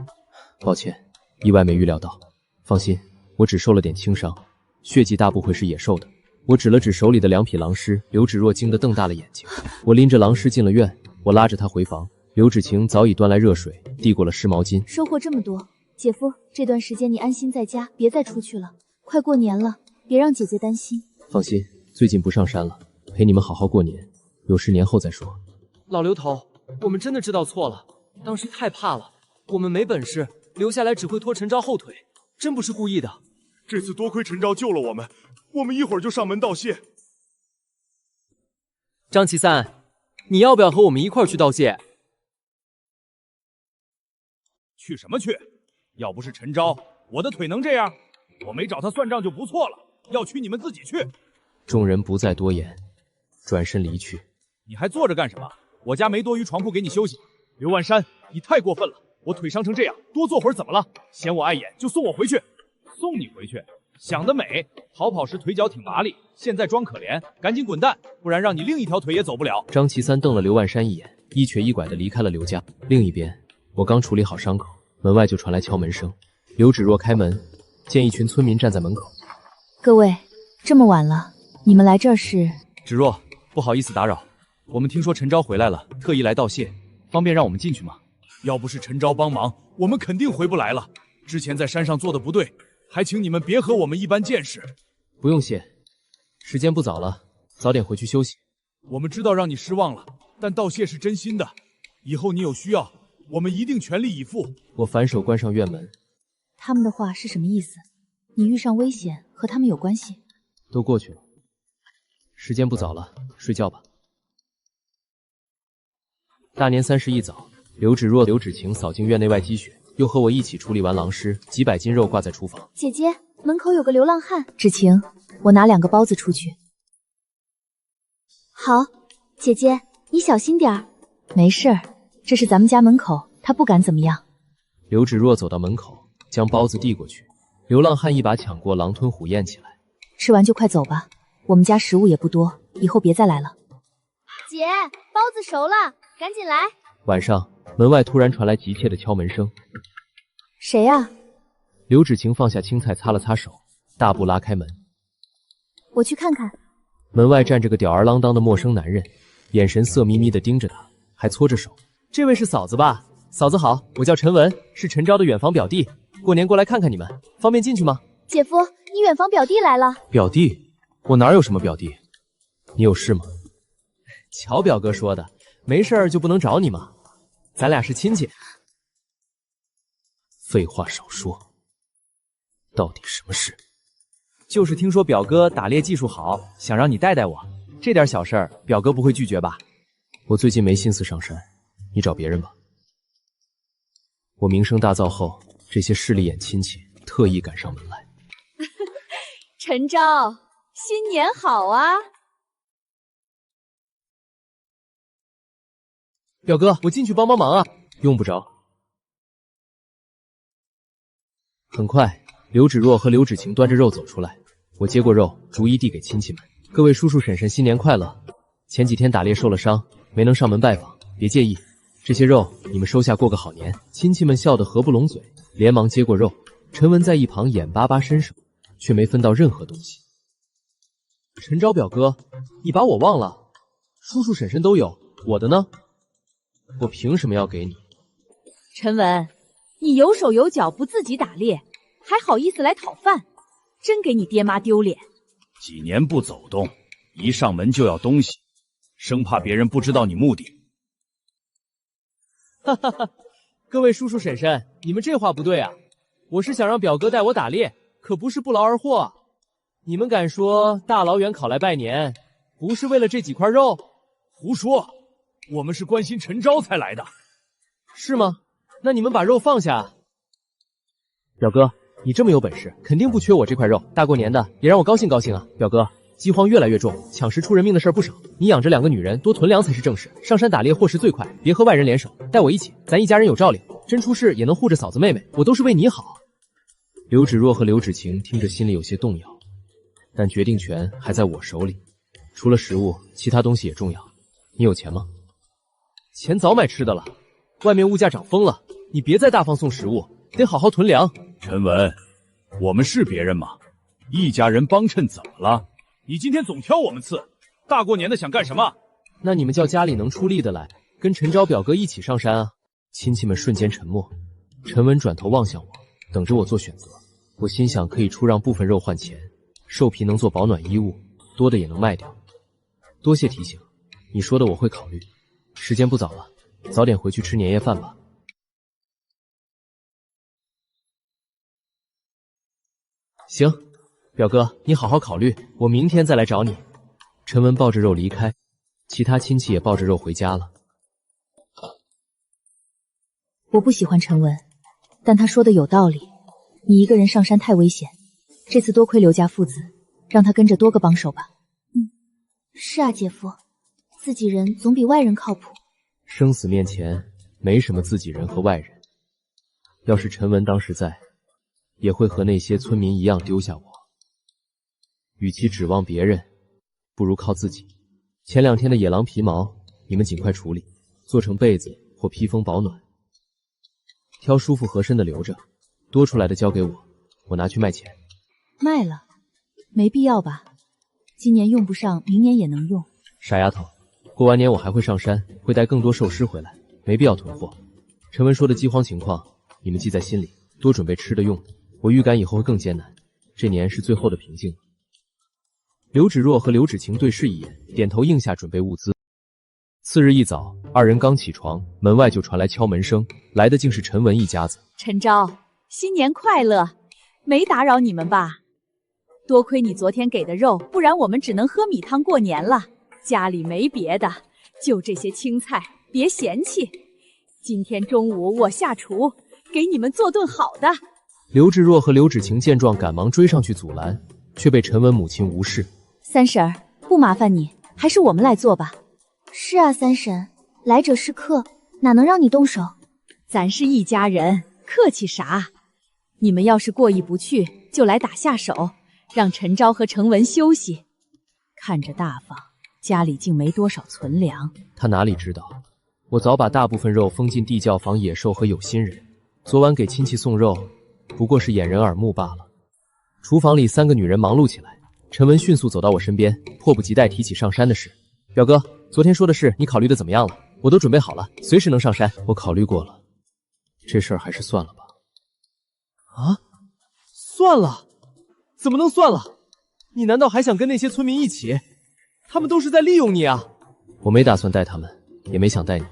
抱歉，意外没预料到。放心，我只受了点轻伤，血迹大不会是野兽的。我指了指手里的2匹狼尸，刘芷若惊得瞪大了眼睛。我拎着狼尸进了院，我拉着他回房。刘芷晴早已端来热水，递过了湿毛巾。收获这么多，姐夫，这段时间你安心在家，别再出去了。快过年了，别让姐姐担心。放心，最近不上山了，陪你们好好过年，有事年后再说。老刘头，我们真的知道错了，当时太怕了，我们没本事，留下来只会拖陈昭后腿，真不是故意的。这次多亏陈昭救了我们，我们一会儿就上门道谢。张岐三，你要不要和我们一块儿去道谢？去什么去？要不是陈昭，我的腿能这样？我没找他算账就不错了，要去你们自己去。众人不再多言，转身离去。你还坐着干什么？我家没多余床铺给你休息。刘万山，你太过分了！我腿伤成这样，多坐会儿怎么了？嫌我碍眼就送我回去。送你回去？想得美！逃跑时腿脚挺麻利，现在装可怜，赶紧滚蛋，不然让你另一条腿也走不了。张岐三瞪了刘万山一眼，一瘸一拐地离开了刘家。另一边，我刚处理好伤口，门外就传来敲门声。刘芷若开门，见一群村民站在门口。各位，这么晚了，你们来这儿是？芷若，不好意思打扰，我们听说陈昭回来了，特意来道谢，方便让我们进去吗？要不是陈昭帮忙，我们肯定回不来了。之前在山上做的不对，还请你们别和我们一般见识。不用谢，时间不早了，早点回去休息。我们知道让你失望了，但道谢是真心的。以后你有需要，我们一定全力以赴。我反手关上院门。他们的话是什么意思？你遇上危险和他们有关系？都过去了，时间不早了，睡觉吧。大年30一早，刘芷若、刘芷晴扫净院内外积雪，又和我一起处理完狼尸，几百斤肉挂在厨房。姐姐，门口有个流浪汉。芷晴，我拿2个包子出去。好，姐姐，你小心点儿。没事儿，这是咱们家门口，他不敢怎么样。刘芷若走到门口，将包子递过去。流浪汉一把抢过，狼吞虎咽起来。吃完就快走吧，我们家食物也不多，以后别再来了。姐，包子熟了，赶紧来。晚上，门外突然传来急切的敲门声。谁呀？刘芷晴放下青菜，擦了擦手，大步拉开门。我去看看。门外站着个吊儿郎当的陌生男人，眼神色眯眯地盯着他，还搓着手。这位是嫂子吧？嫂子好，我叫陈文，是陈昭的远房表弟，过年过来看看你们，方便进去吗？姐夫，你远房表弟来了。表弟？我哪有什么表弟？你有事吗？乔表哥说的，没事儿就不能找你吗？咱俩是亲戚。废话少说，到底什么事？就是听说表哥打猎技术好，想让你带带我，这点小事儿，表哥不会拒绝吧？我最近没心思上山，你找别人吧。我名声大噪后，这些势利眼亲戚特意赶上门来。陈昭，新年好啊！表哥，我进去帮忙啊。用不着。很快，刘芷若和刘芷晴端着肉走出来，我接过肉，逐一递给亲戚们。各位叔叔婶婶，新年快乐！前几天打猎受了伤，没能上门拜访，别介意。这些肉你们收下，过个好年。亲戚们笑得合不拢嘴，连忙接过肉。陈文在一旁眼巴巴伸手，却没分到任何东西。陈昭表哥，你把我忘了？叔叔婶婶都有，我的呢？我凭什么要给你？陈文，你有手有脚，不自己打猎，还好意思来讨饭，真给你爹妈丢脸。几年不走动，一上门就要东西，生怕别人不知道你目的。哈哈哈，各位叔叔婶婶，你们这话不对啊！我是想让表哥带我打猎，可不是不劳而获啊！你们敢说大老远考来拜年，不是为了这几块肉？胡说！我们是关心陈昭才来的。是吗？那你们把肉放下。表哥，你这么有本事，肯定不缺我这块肉。大过年的，也让我高兴高兴啊！表哥，饥荒越来越重，抢食出人命的事儿不少。你养着2个女人，多囤粮才是正事。上山打猎获食最快，别和外人联手，带我一起，咱一家人有照领，真出事也能护着嫂子妹妹。我都是为你好。刘芷若和刘芷晴听着心里有些动摇，但决定权还在我手里。除了食物，其他东西也重要。你有钱吗？钱早买吃的了，外面物价涨疯了，你别再大方送食物，得好好囤粮。陈文，我们是别人吗？一家人帮衬怎么了？你今天总挑我们刺，大过年的想干什么？那你们叫家里能出力的来，跟陈昭表哥一起上山啊！亲戚们瞬间沉默。陈文转头望向我，等着我做选择。我心想可以出让部分肉换钱，兽皮能做保暖衣物，多的也能卖掉。多谢提醒，你说的我会考虑。时间不早了，早点回去吃年夜饭吧。行，表哥，你好好考虑，我明天再来找你。陈文抱着肉离开，其他亲戚也抱着肉回家了。我不喜欢陈文，但他说的有道理。你一个人上山太危险，这次多亏刘家父子，让他跟着多个帮手吧。是啊，姐夫，自己人总比外人靠谱。生死面前，没什么自己人和外人。要是陈文当时在，也会和那些村民一样丢下我。与其指望别人，不如靠自己。前2天的野狼皮毛，你们尽快处理，做成被子或披风保暖。挑舒服合身的留着，多出来的交给我，我拿去卖钱。卖了？没必要吧？今年用不上，明年也能用。傻丫头，过完年我还会上山，会带更多寿尸回来，没必要囤货。陈文说的饥荒情况，你们记在心里，多准备吃的用的。我预感以后会更艰难，这年是最后的平静了。刘芷若和刘芷晴对视一眼，点头应下，准备物资。次日一早，2人刚起床，门外就传来敲门声，来的竟是陈文一家子。陈昭，新年快乐！没打扰你们吧？多亏你昨天给的肉，不然我们只能喝米汤过年了。家里没别的，就这些青菜，别嫌弃。今天中午我下厨，给你们做顿好的。刘芷若和刘芷晴见状，赶忙追上去阻拦，却被陈文母亲无视。三婶儿，不麻烦你，还是我们来做吧。是啊，三婶，来者是客，哪能让你动手？咱是一家人，客气啥？你们要是过意不去，就来打下手，让陈昭和程文休息。看着大方，家里竟没多少存粮。他哪里知道，我早把大部分肉封进地窖防野兽和有心人。昨晚给亲戚送肉，不过是掩人耳目罢了。厨房里3个女人忙碌起来，陈文迅速走到我身边，迫不及待提起上山的事。表哥，昨天说的事你考虑的怎么样了？我都准备好了，随时能上山。我考虑过了，这事儿还是算了吧。啊？算了？怎么能算了？你难道还想跟那些村民一起？他们都是在利用你啊！我没打算带他们，也没想带你。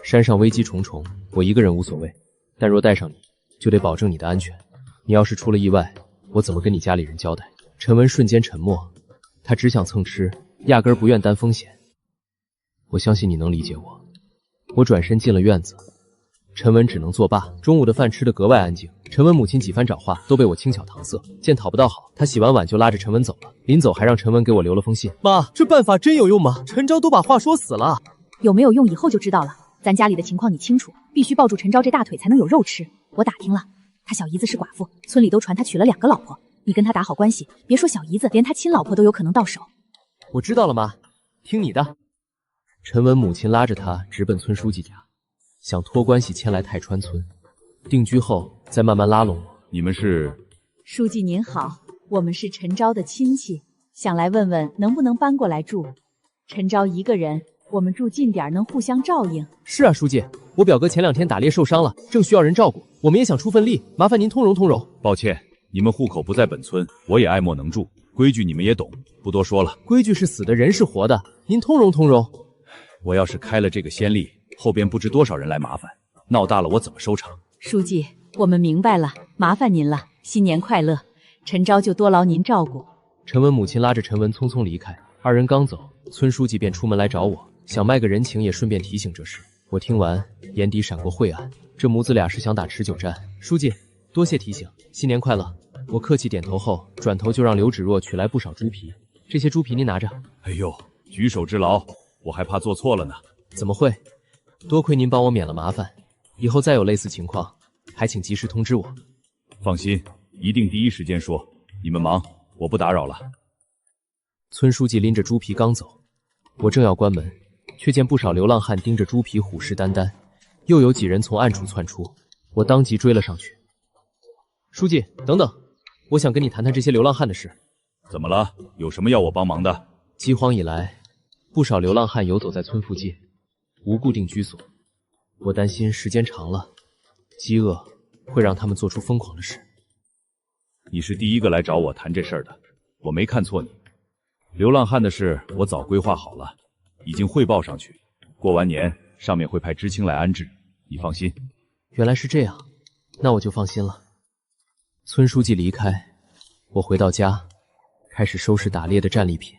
山上危机重重，我一个人无所谓，但若带上你，就得保证你的安全。你要是出了意外，我怎么跟你家里人交代？陈文瞬间沉默，他只想蹭吃，压根儿不愿担风险。我相信你能理解我。我转身进了院子，陈文只能作罢。中午的饭吃得格外安静，陈文母亲几番找话都被我轻巧搪塞，见讨不到好，她洗完碗就拉着陈文走了。临走还让陈文给我留了封信。妈，这办法真有用吗？陈昭都把话说死了。有没有用以后就知道了。咱家里的情况你清楚，必须抱住陈昭这大腿才能有肉吃。我打听了，他小姨子是寡妇，村里都传他娶了2个老婆。你跟他打好关系，别说小姨子，连他亲老婆都有可能到手。我知道了，妈，听你的。陈文母亲拉着他直奔村书记家，想托关系迁来泰川村，定居后再慢慢拉拢我。你们是？书记您好，我们是陈昭的亲戚，想来问问能不能搬过来住。陈昭一个人，我们住近点能互相照应。是啊，书记，我表哥前2天打猎受伤了，正需要人照顾，我们也想出份力，麻烦您通融通融。抱歉，你们户口不在本村，我也爱莫能助，规矩你们也懂，不多说了。规矩是死的，人是活的，您通融通融。我要是开了这个先例，后边不知多少人来麻烦，闹大了我怎么收场？书记，我们明白了，麻烦您了，新年快乐。陈昭就多劳您照顾。陈文母亲拉着陈文匆匆离开，2人刚走，村书记便出门来找我，想卖个人情，也顺便提醒这事。我听完，眼底闪过晦暗，这母子俩是想打持久战。书记，多谢提醒，新年快乐。我客气点头后，转头就让刘芷若取来不少猪皮，这些猪皮您拿着。哎呦，举手之劳，我还怕做错了呢。怎么会？多亏您帮我免了麻烦，以后再有类似情况，还请及时通知我。放心，一定第一时间说。你们忙，我不打扰了。村书记拎着猪皮刚走，我正要关门，却见不少流浪汉盯着猪皮虎视眈眈，又有几人从暗处窜出，我当即追了上去。书记，等等，我想跟你谈谈这些流浪汉的事。怎么了？有什么要我帮忙的？饥荒以来，不少流浪汉游走在村附近，无固定居所。我担心时间长了，饥饿会让他们做出疯狂的事。你是第一个来找我谈这事儿的，我没看错你。流浪汉的事我早规划好了，已经汇报上去。过完年，上面会派知青来安置，你放心。原来是这样，那我就放心了。村书记离开，我回到家，开始收拾打猎的战利品。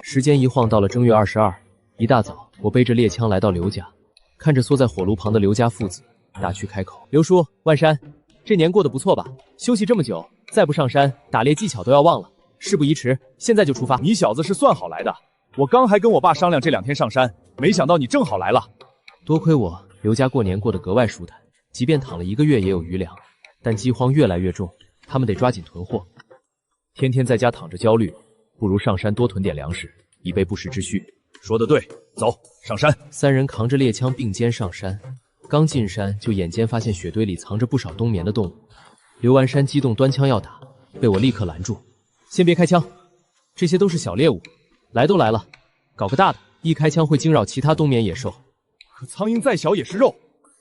时间一晃到了正月22，一大早，我背着猎枪来到刘家，看着缩在火炉旁的刘家父子，打趣开口：“刘叔，万山，这年过得不错吧？休息这么久，再不上山，打猎技巧都要忘了。事不宜迟，现在就出发。”你小子是算好来的，我刚还跟我爸商量这2天上山，没想到你正好来了。多亏我刘家过年过得格外舒坦，即便躺了1个月也有余粮，但饥荒越来越重，他们得抓紧囤货。天天在家躺着焦虑，不如上山多囤点粮食，以备不时之需。说得对，走，上山。3人扛着猎枪并肩上山，刚进山就眼尖发现雪堆里藏着不少冬眠的动物。刘完山激动端枪要打，被我立刻拦住。先别开枪，这些都是小猎物，来都来了，搞个大的，一开枪会惊扰其他冬眠野兽。可苍蝇再小也是肉，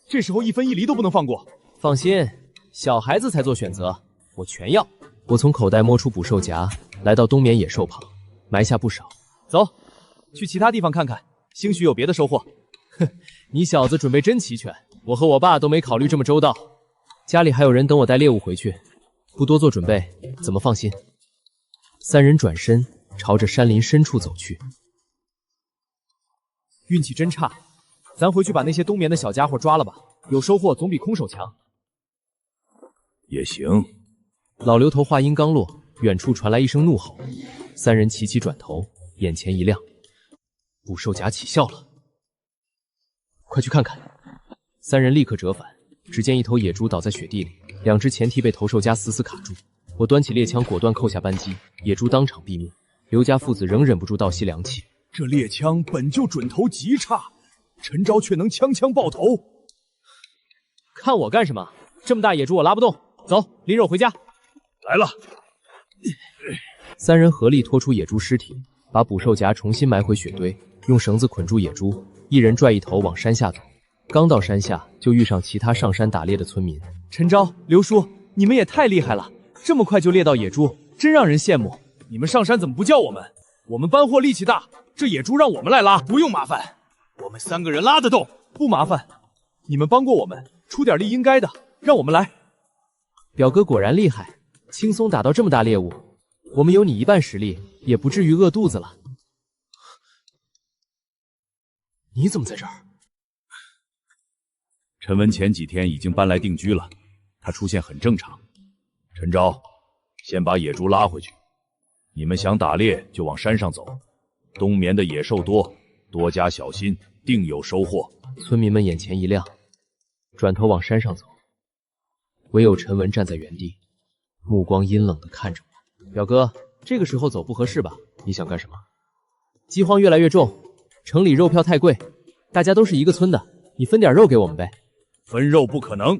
这时候1分1厘都不能放过。放心，小孩子才做选择，我全要。我从口袋摸出捕兽夹，来到冬眠野兽旁，埋下不少。走，去其他地方看看，兴许有别的收获。哼，你小子准备真齐全，我和我爸都没考虑这么周到。家里还有人等我带猎物回去，不多做准备，怎么放心？3人转身朝着山林深处走去。运气真差，咱回去把那些冬眠的小家伙抓了吧，有收获总比空手强。也行。老刘头话音刚落，远处传来一声怒吼，3人齐齐转头，眼前一亮，捕兽夹起效了，快去看看！3人立刻折返，只见一头野猪倒在雪地里，2只前蹄被投兽夹死死卡住。我端起猎枪，果断扣下扳机，野猪当场毙命。刘家父子仍忍不住倒吸凉气。这猎枪本就准头极差，陈昭却能枪枪爆头。看我干什么？这么大野猪我拉不动，走，拎肉回家。来了。3人合力拖出野猪尸体，把捕兽夹重新埋回雪堆，用绳子捆住野猪，一人拽一头往山下走。刚到山下，就遇上其他上山打猎的村民。陈昭、刘叔，你们也太厉害了，这么快就猎到野猪，真让人羡慕。你们上山怎么不叫我们？我们搬货力气大，这野猪让我们来拉，不用麻烦，我们3个人拉得动，不麻烦。你们帮过我们，出点力应该的，让我们来。表哥果然厉害，轻松打到这么大猎物，我们有你1半实力，也不至于饿肚子了。你怎么在这儿？陈文前几天已经搬来定居了，他出现很正常。陈昭，先把野猪拉回去。你们想打猎就往山上走，冬眠的野兽多，多加小心，定有收获。村民们眼前一亮，转头往山上走。唯有陈文站在原地，目光阴冷地看着我。表哥，这个时候走不合适吧？你想干什么？饥荒越来越重，城里肉票太贵，大家都是一个村的，你分点肉给我们呗。分肉不可能，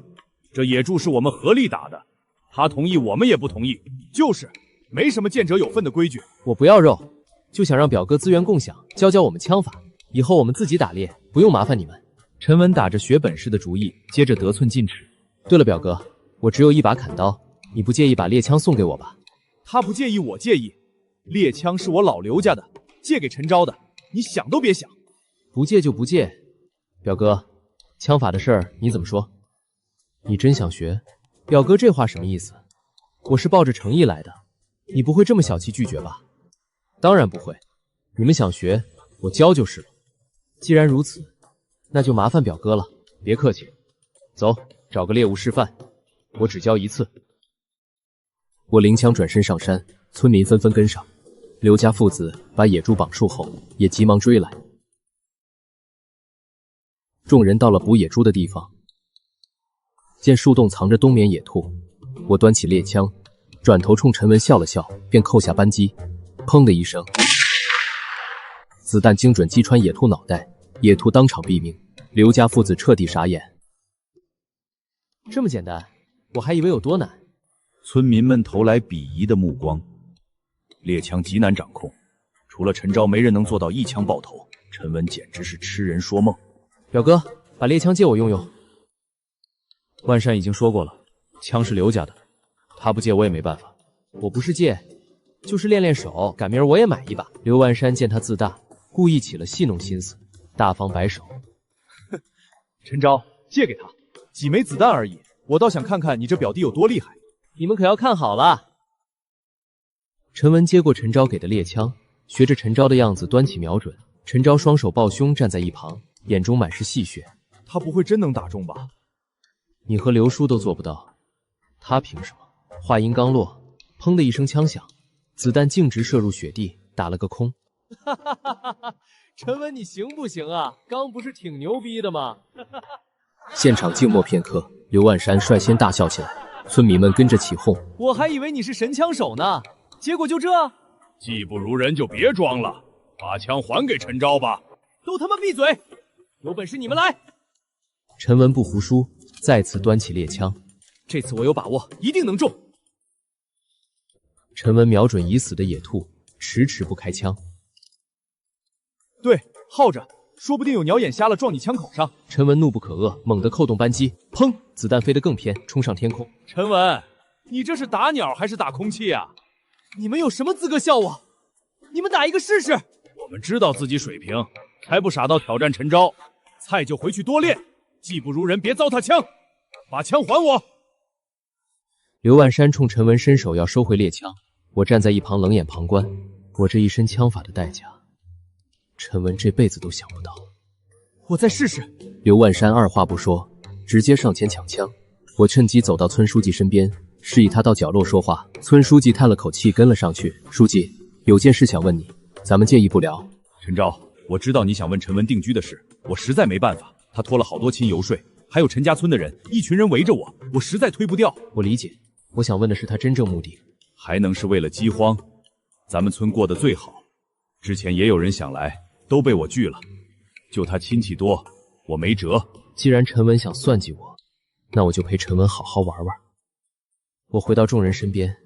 这野猪是我们合力打的，他同意我们也不同意。就是没什么见者有份的规矩。我不要肉，就想让表哥资源共享，教教我们枪法，以后我们自己打猎，不用麻烦你们。陈文打着学本事的主意，接着得寸进尺。对了，表哥，我只有1把砍刀，你不介意把猎枪送给我吧？他不介意，我介意。猎枪是我老刘家的，借给陈昭的，你想都别想。不借就不借。表哥，枪法的事儿你怎么说？你真想学？表哥这话什么意思？我是抱着诚意来的，你不会这么小气拒绝吧？当然不会，你们想学，我教就是了。既然如此，那就麻烦表哥了，别客气。走，找个猎物示范，我只教1次。我拎枪转身上山，村民纷纷跟上。刘家父子把野猪绑束后，也急忙追来。众人到了捕野猪的地方，见树洞藏着冬眠野兔，我端起猎枪，转头冲陈文笑了笑，便扣下扳机。砰的一声，子弹精准击穿野兔脑袋，野兔当场毙命。刘家父子彻底傻眼。这么简单，我还以为有多难。村民们投来鄙夷的目光。猎枪极难掌控，除了陈昭，没人能做到一枪爆头。陈文简直是痴人说梦。表哥，把猎枪借我用用。万山已经说过了，枪是刘家的，他不借我也没办法。我不是借，就是练练手，赶明儿我也买一把。刘万山见他自大，故意起了戏弄心思，大方摆手。陈昭，借给他几枚子弹而已，我倒想看看你这表弟有多厉害。你们可要看好了。陈文接过陈昭给的猎枪，学着陈昭的样子端起瞄准。陈昭双手抱胸站在一旁，眼中满是戏谑。他不会真能打中吧？你和刘叔都做不到，他凭什么？话音刚落，砰的一声枪响，子弹径直射入雪地，打了个空。哈哈哈哈哈！陈文，你行不行啊？刚不是挺牛逼的吗？现场静默片刻，刘万山率先大笑起来，村民们跟着起哄。我还以为你是神枪手呢，结果就这。技不如人就别装了，把枪还给陈昭吧。都他妈闭嘴！有本事你们来！陈文不服输，再次端起猎枪。这次我有把握，一定能中。陈文瞄准已死的野兔，迟迟不开枪。对，耗着，说不定有鸟眼瞎了撞你枪口上。陈文怒不可遏，猛地扣动扳机，砰！子弹飞得更偏，冲上天空。陈文，你这是打鸟还是打空气啊？你们有什么资格笑我？你们打一个试试！我们知道自己水平，才不傻到挑战陈昭。菜就回去多练，技不如人别糟蹋枪，把枪还我！刘万山冲陈文伸手要收回猎枪，我站在一旁冷眼旁观。我这一身枪法的代价，陈文这辈子都想不到。我再试试。刘万山二话不说，直接上前抢枪。我趁机走到村书记身边，示意他到角落说话。村书记叹了口气，跟了上去。书记，有件事想问你，咱们介意不聊？陈昭，我知道你想问陈文定居的事，我实在没办法。他托了好多亲游说，还有陈家村的人，一群人围着我，我实在推不掉。我理解，我想问的是他真正目的，还能是为了饥荒？咱们村过得最好，之前也有人想来，都被我拒了。就他亲戚多，我没辙。既然陈文想算计我，那我就陪陈文好好玩玩。我回到众人身边，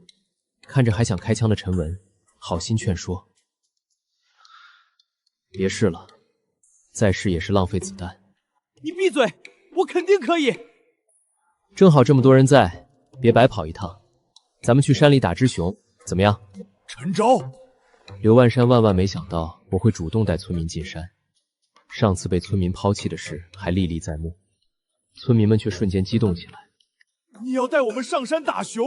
看着还想开枪的陈文，好心劝说：别试了，再试也是浪费子弹。你闭嘴，我肯定可以。正好这么多人在，别白跑一趟，咱们去山里打只熊，怎么样？陈昭，刘万山万万没想到我会主动带村民进山。上次被村民抛弃的事还历历在目，村民们却瞬间激动起来。你要带我们上山打熊？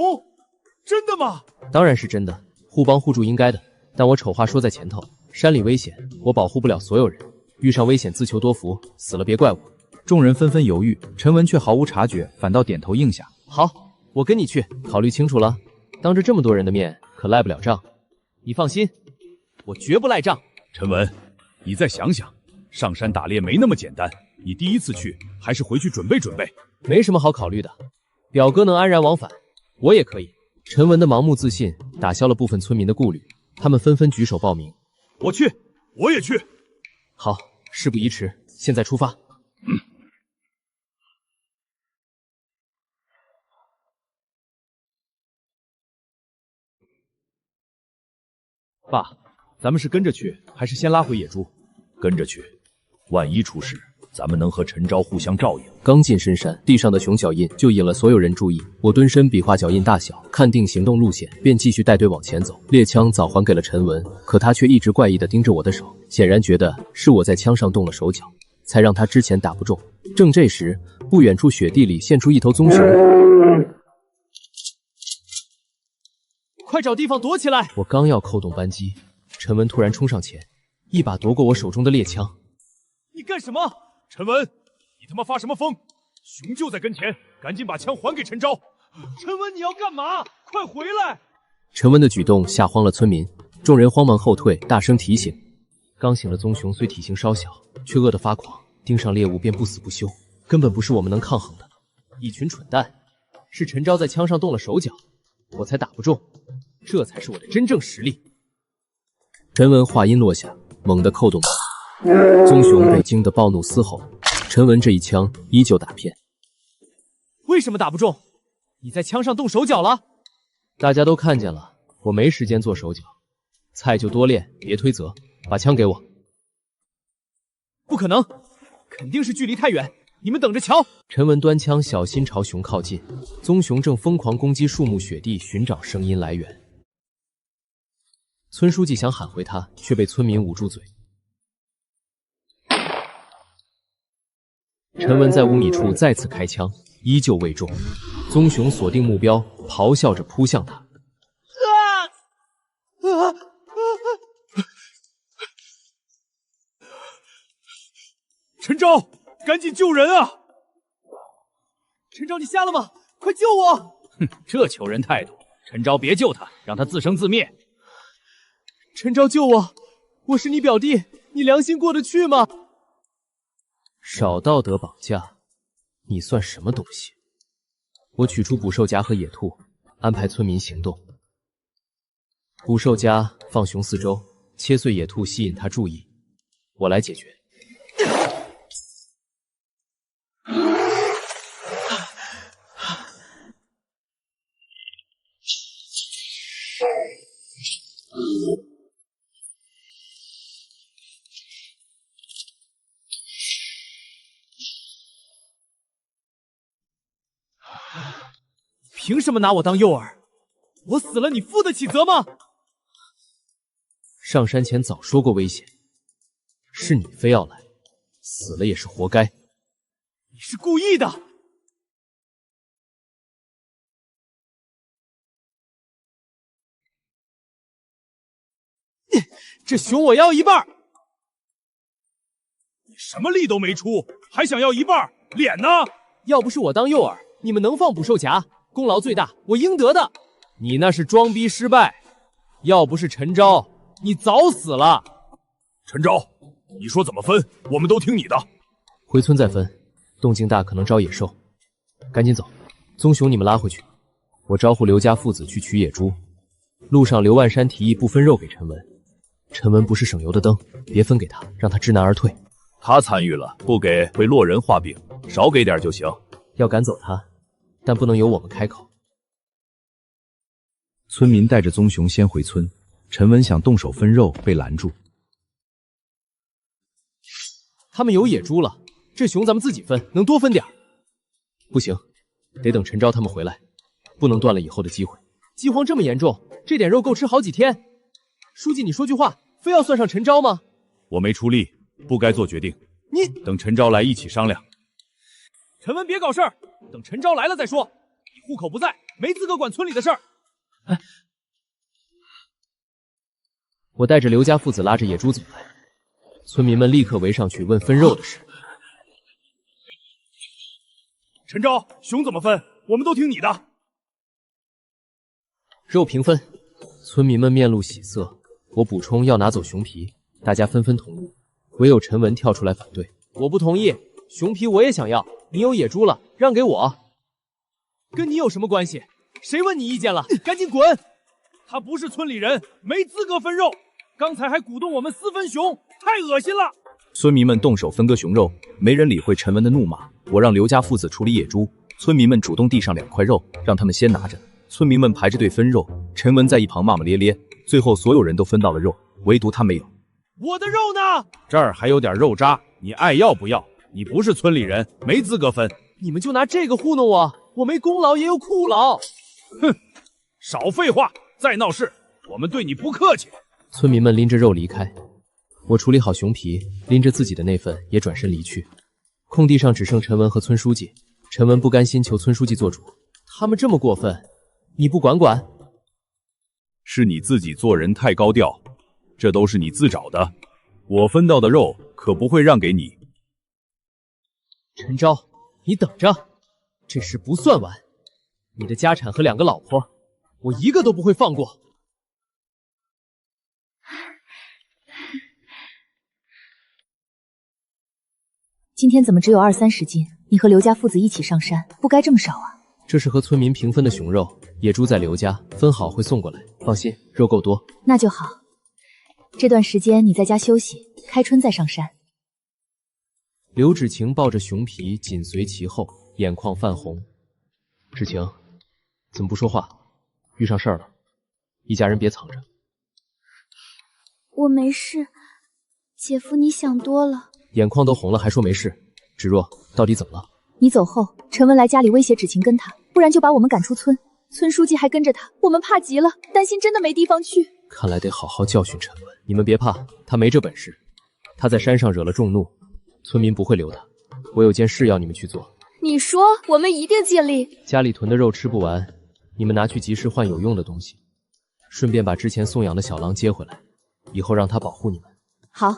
真的吗？当然是真的，互帮互助应该的。但我丑话说在前头，山里危险，我保护不了所有人，遇上危险自求多福，死了别怪我。众人纷纷犹豫，陈文却毫无察觉，反倒点头应下。好，我跟你去。考虑清楚了，当着这么多人的面，可赖不了账。你放心，我绝不赖账。陈文，你再想想，上山打猎没那么简单，你第一次去，还是回去准备准备。没什么好考虑的，表哥能安然往返，我也可以。陈文的盲目自信打消了部分村民的顾虑，他们纷纷举手报名。我去，我也去。好，事不宜迟，现在出发。爸，咱们是跟着去，还是先拉回野猪？跟着去，万一出事，咱们能和陈昭互相照应。刚进深山，地上的熊脚印就引了所有人注意。我蹲身比划脚印大小，看定行动路线，便继续带队往前走。猎枪早还给了陈文，可他却一直怪异地盯着我的手，显然觉得是我在枪上动了手脚，才让他之前打不中。正这时，不远处雪地里现出一头棕熊。快找地方躲起来！我刚要扣动扳机，陈文突然冲上前，一把夺过我手中的猎枪。你干什么？陈文，你他妈发什么疯？熊就在跟前，赶紧把枪还给陈昭。陈文，你要干嘛？快回来！陈文的举动吓慌了村民，众人慌忙后退，大声提醒。刚醒的棕熊虽体型稍小，却饿得发狂，盯上猎物便不死不休，根本不是我们能抗衡的。一群蠢蛋！是陈昭在枪上动了手脚，我才打不中，这才是我的真正实力。陈文话音落下，猛地扣动他。棕熊被惊得暴怒嘶吼，陈文这一枪依旧打偏。为什么打不中？你在枪上动手脚了？大家都看见了，我没时间做手脚，菜就多练，别推责。把枪给我。不可能，肯定是距离太远，你们等着瞧。陈文端枪小心朝熊靠近，棕熊正疯狂攻击树木雪地，寻找声音来源。村书记想喊回他，却被村民捂住嘴。陈文在5米处再次开枪，依旧未中。棕熊锁定目标，咆哮着扑向他。陈昭，赶紧救人啊！陈昭，你瞎了吗？快救我！哼，这求人态度，陈昭别救他，让他自生自灭。陈昭，救我！我是你表弟，你良心过得去吗？少道德绑架，你算什么东西？我取出捕兽夹和野兔，安排村民行动。捕兽夹放熊四周，切碎野兔吸引他注意，我来解决。凭什么拿我当诱饵？我死了，你负得起责吗？上山前早说过危险，是你非要来，死了也是活该。你是故意的！这熊我要一半！你什么力都没出，还想要一半？脸呢？要不是我当诱饵，你们能放捕兽夹？功劳最大，我应得的。你那是装逼失败，要不是陈昭，你早死了。陈昭，你说怎么分，我们都听你的。回村再分，动静大可能招野兽。赶紧走，棕熊你们拉回去。我招呼刘家父子去取野猪。路上刘万山提议不分肉给陈文，陈文不是省油的灯，别分给他，让他知难而退。他参与了，不给会落人画饼，少给点就行。要赶走他，但不能由我们开口。村民带着棕熊先回村，陈文想动手分肉，被拦住。他们有野猪了，这熊咱们自己分，能多分点。不行，得等陈昭他们回来，不能断了以后的机会。饥荒这么严重，这点肉够吃好几天。书记，你说句话，非要算上陈昭吗？我没出力，不该做决定。你等陈昭来一起商量。陈文别搞事儿，等陈昭来了再说。你户口不在，没资格管村里的事儿。我带着刘家父子拉着野猪走来，村民们立刻围上去问分肉的事。陈昭，熊怎么分？我们都听你的。肉平分，村民们面露喜色。我补充要拿走熊皮，大家纷纷同意，唯有陈文跳出来反对。我不同意，熊皮我也想要。你有野猪了，让给我。跟你有什么关系？谁问你意见了？赶紧滚！他不是村里人，没资格分肉。刚才还鼓动我们私分熊，太恶心了。村民们动手分割熊肉，没人理会陈文的怒骂。我让刘家父子处理野猪，村民们主动递上2块肉，让他们先拿着。村民们排着队分肉，陈文在一旁骂骂咧咧。最后所有人都分到了肉，唯独他没有。我的肉呢？这儿还有点肉渣，你爱要不要？你不是村里人，没资格分。你们就拿这个糊弄我？我没功劳也有苦劳。哼，少废话，再闹事，我们对你不客气。村民们拎着肉离开，我处理好熊皮，拎着自己的那份也转身离去。空地上只剩陈文和村书记。陈文不甘心求村书记做主，他们这么过分，你不管管？是你自己做人太高调，这都是你自找的。我分到的肉可不会让给你。陈昭，你等着，这事不算完。你的家产和2个老婆，我一个都不会放过。今天怎么只有20-30斤？你和刘家父子一起上山，不该这么少啊！这是和村民平分的熊肉，野猪在刘家，分好会送过来。放心，肉够多。那就好。这段时间你在家休息，开春再上山。刘芷晴抱着熊皮紧随其后，眼眶泛红。芷晴，怎么不说话？遇上事儿了，一家人别藏着。我没事，姐夫你想多了。眼眶都红了还说没事？芷若，到底怎么了？你走后，陈文来家里威胁芷晴跟他，不然就把我们赶出村。村书记还跟着他，我们怕极了，担心真的没地方去。看来得好好教训陈文。你们别怕，他没这本事。他在山上惹了众怒，村民不会留他。我有件事要你们去做。你说，我们一定尽力。家里囤的肉吃不完，你们拿去集市换有用的东西，顺便把之前送养的小狼接回来，以后让他保护你们。好，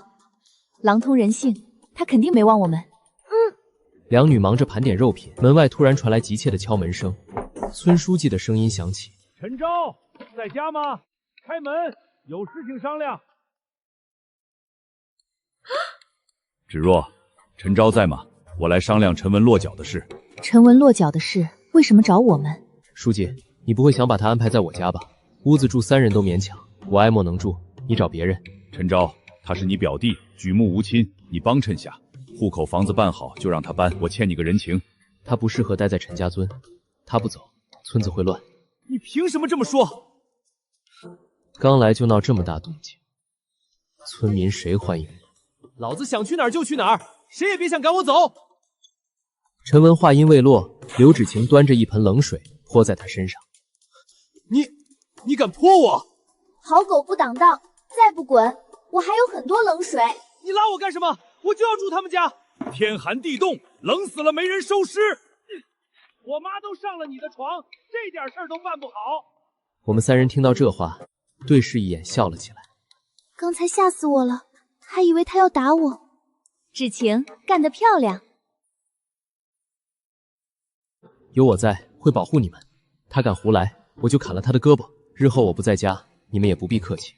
狼通人性，他肯定没忘我们。两女忙着盘点肉品，门外突然传来急切的敲门声。村书记的声音响起：“陈昭，在家吗？开门，有事情商量。”芷若，陈昭在吗？我来商量陈文落脚的事。陈文落脚的事，为什么找我们？书记，你不会想把他安排在我家吧？屋子住3人都勉强，我爱莫能助，你找别人。陈昭，他是你表弟，举目无亲，你帮衬下。户口房子办好就让他搬，我欠你个人情。他不适合待在陈家尊，他不走，村子会乱。你凭什么这么说？刚来就闹这么大动静，村民谁欢迎我？老子想去哪儿就去哪儿，谁也别想赶我走。陈文话音未落，刘芷晴端着一盆冷水泼在他身上。你敢泼我？好狗不挡道，再不滚，我还有很多冷水。你拉我干什么？我就要住他们家。天寒地冻，冷死了没人收尸。我妈都上了你的床，这点事儿都办不好。我们3人听到这话，对视一眼，笑了起来。刚才吓死我了，还以为他要打我。芷晴干得漂亮。有我在，会保护你们。他敢胡来，我就砍了他的胳膊。日后我不在家，你们也不必客气。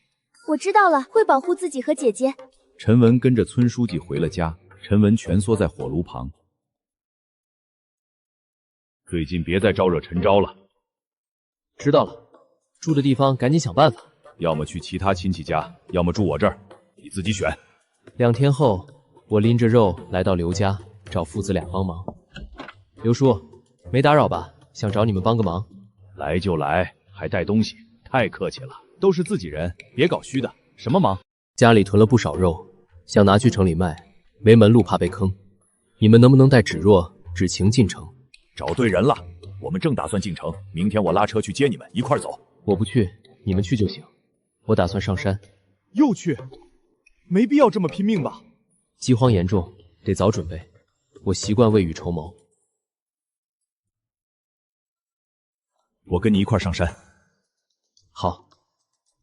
我知道了，会保护自己和姐姐。陈文跟着村书记回了家，陈文蜷缩在火炉旁。最近别再招惹陈昭了。知道了，住的地方赶紧想办法。要么去其他亲戚家，要么住我这儿，你自己选。2天后，我拎着肉来到刘家，找父子俩帮忙。刘叔，没打扰吧？想找你们帮个忙。来就来，还带东西，太客气了。都是自己人，别搞虚的。什么忙？家里囤了不少肉，想拿去城里卖，没门路，怕被坑。你们能不能带芷若、芷晴进城？找对人了，我们正打算进城，明天我拉车去接你们，一块走。我不去，你们去就行。我打算上山。又去？没必要这么拼命吧？饥荒严重，得早准备。我习惯未雨绸缪。我跟你一块上山。好，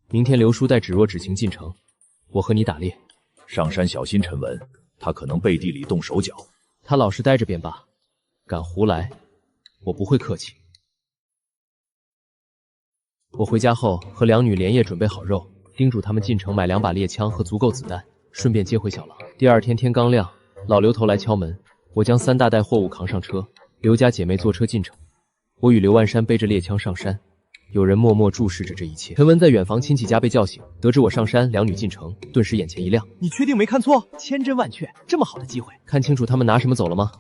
明天刘叔带芷若、芷晴进城，我和你打猎。上山小心陈文，他可能背地里动手脚。他老实待着便罢，敢胡来，我不会客气。我回家后和两女连夜准备好肉，叮嘱他们进城买2把猎枪和足够子弹，顺便接回小狼。第2天天刚亮，老刘头来敲门，我将3大袋货物扛上车，刘家姐妹坐车进城，我与刘万山背着猎枪上山。有人默默注视着这一切。陈文在远房亲戚家被叫醒，得知我上山，两女进城，顿时眼前一亮。你确定没看错？千真万确，这么好的机会，看清楚他们拿什么走了吗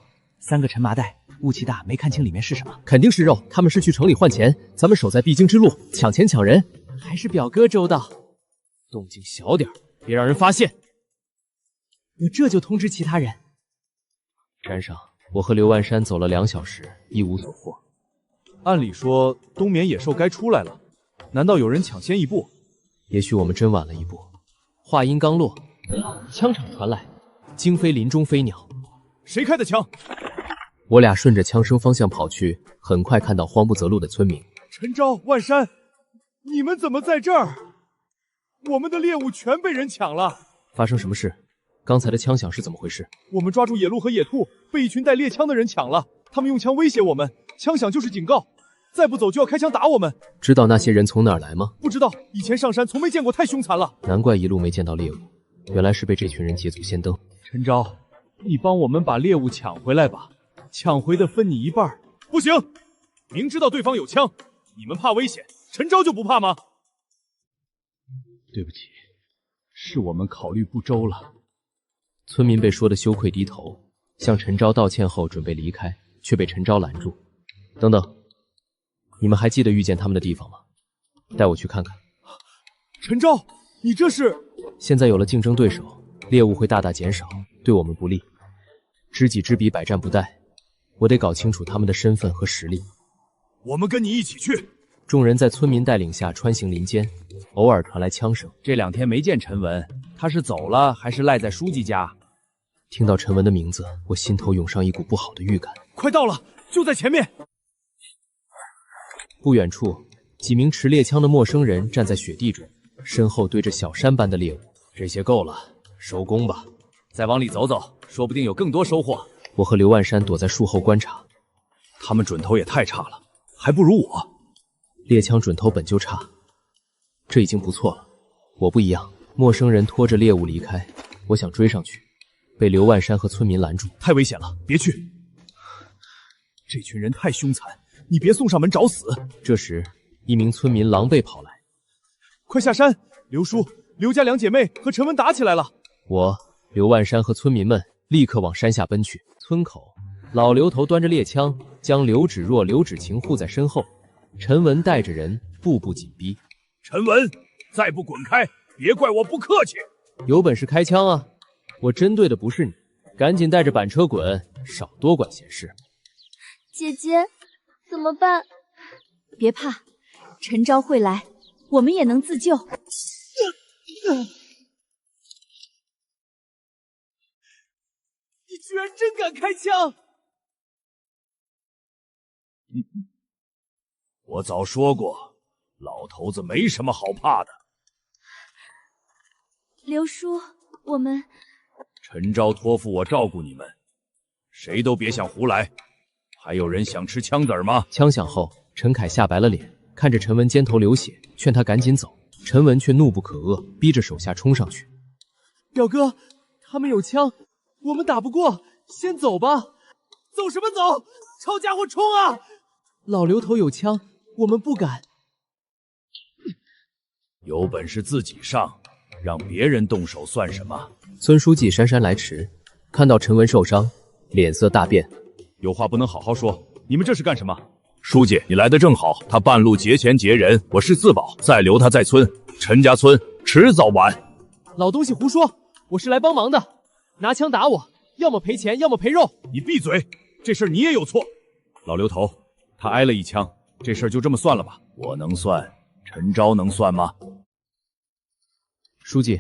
？3个陈麻袋，雾气大，没看清里面是什么。肯定是肉，他们是去城里换钱，咱们守在必经之路，抢钱抢人。还是表哥周到。动静小点，别让人发现。我这就通知其他人。山上，我和刘万山走了2小时，一无所获。按理说，冬眠野兽该出来了，难道有人抢先一步？也许我们真晚了一步。话音刚落，枪声传来，惊飞林中飞鸟。谁开的枪？我俩顺着枪声方向跑去，很快看到慌不择路的村民。陈昭、万山，你们怎么在这儿？我们的猎物全被人抢了。发生什么事？刚才的枪响是怎么回事？我们抓住野鹿和野兔，被一群带猎枪的人抢了。他们用枪威胁我们，枪响就是警告，再不走就要开枪打我们。知道那些人从哪儿来吗？不知道，以前上山从没见过，太凶残了。难怪一路没见到猎物，原来是被这群人捷足先登。陈昭，你帮我们把猎物抢回来吧，抢回的分你一半。不行，明知道对方有枪，你们怕危险，陈昭就不怕吗？对不起，是我们考虑不周了。村民被说得羞愧低头，向陈昭道歉后准备离开，却被陈昭拦住。等等，你们还记得遇见他们的地方吗？带我去看看。陈昭，你这是……现在有了竞争对手，猎物会大大减少，对我们不利。知己知彼，百战不殆。我得搞清楚他们的身份和实力。我们跟你一起去。众人在村民带领下穿行林间，偶尔传来枪声。这2天没见陈文，他是走了还是赖在书记家？听到陈文的名字，我心头涌上一股不好的预感。快到了，就在前面。不远处，几名持猎枪的陌生人站在雪地中，身后堆着小山般的猎物。这些够了，收工吧。再往里走走，说不定有更多收获。我和刘万山躲在树后观察。他们准头也太差了，还不如我。猎枪准头本就差，这已经不错了。我不一样，陌生人拖着猎物离开，我想追上去，被刘万山和村民拦住。太危险了，别去！这群人太凶残，你别送上门找死。这时，一名村民狼狈跑来：“快下山！刘叔、刘家2姐妹和陈文打起来了。”我、刘万山和村民们立刻往山下奔去。村口，老刘头端着猎枪，将刘芷若、刘芷晴护在身后。陈文带着人步步紧逼。陈文，再不滚开，别怪我不客气。有本事开枪啊！我针对的不是你，赶紧带着板车滚，少多管闲事。姐姐，怎么办？别怕，陈昭会来，我们也能自救。你居然真敢开枪！我早说过，老头子没什么好怕的。刘叔，我们……陈昭托付我照顾你们，谁都别想胡来。还有人想吃枪子儿吗？枪响后，陈凯吓白了脸，看着陈文肩头流血，劝他赶紧走。陈文却怒不可遏，逼着手下冲上去。表哥，他们有枪，我们打不过，先走吧。走什么走？抄家伙冲啊！老刘头有枪，我们不敢。有本事自己上，让别人动手算什么？村书记姗姗来迟，看到陈文受伤，脸色大变。有话不能好好说，你们这是干什么？书记，你来的正好，他半路劫钱劫人，我是自保，再留他在村，陈家村迟早完。老东西胡说，我是来帮忙的，拿枪打我，要么赔钱，要么赔肉。你闭嘴，这事儿你也有错。老刘头，他挨了一枪，这事儿就这么算了吧？我能算，陈昭能算吗？书记，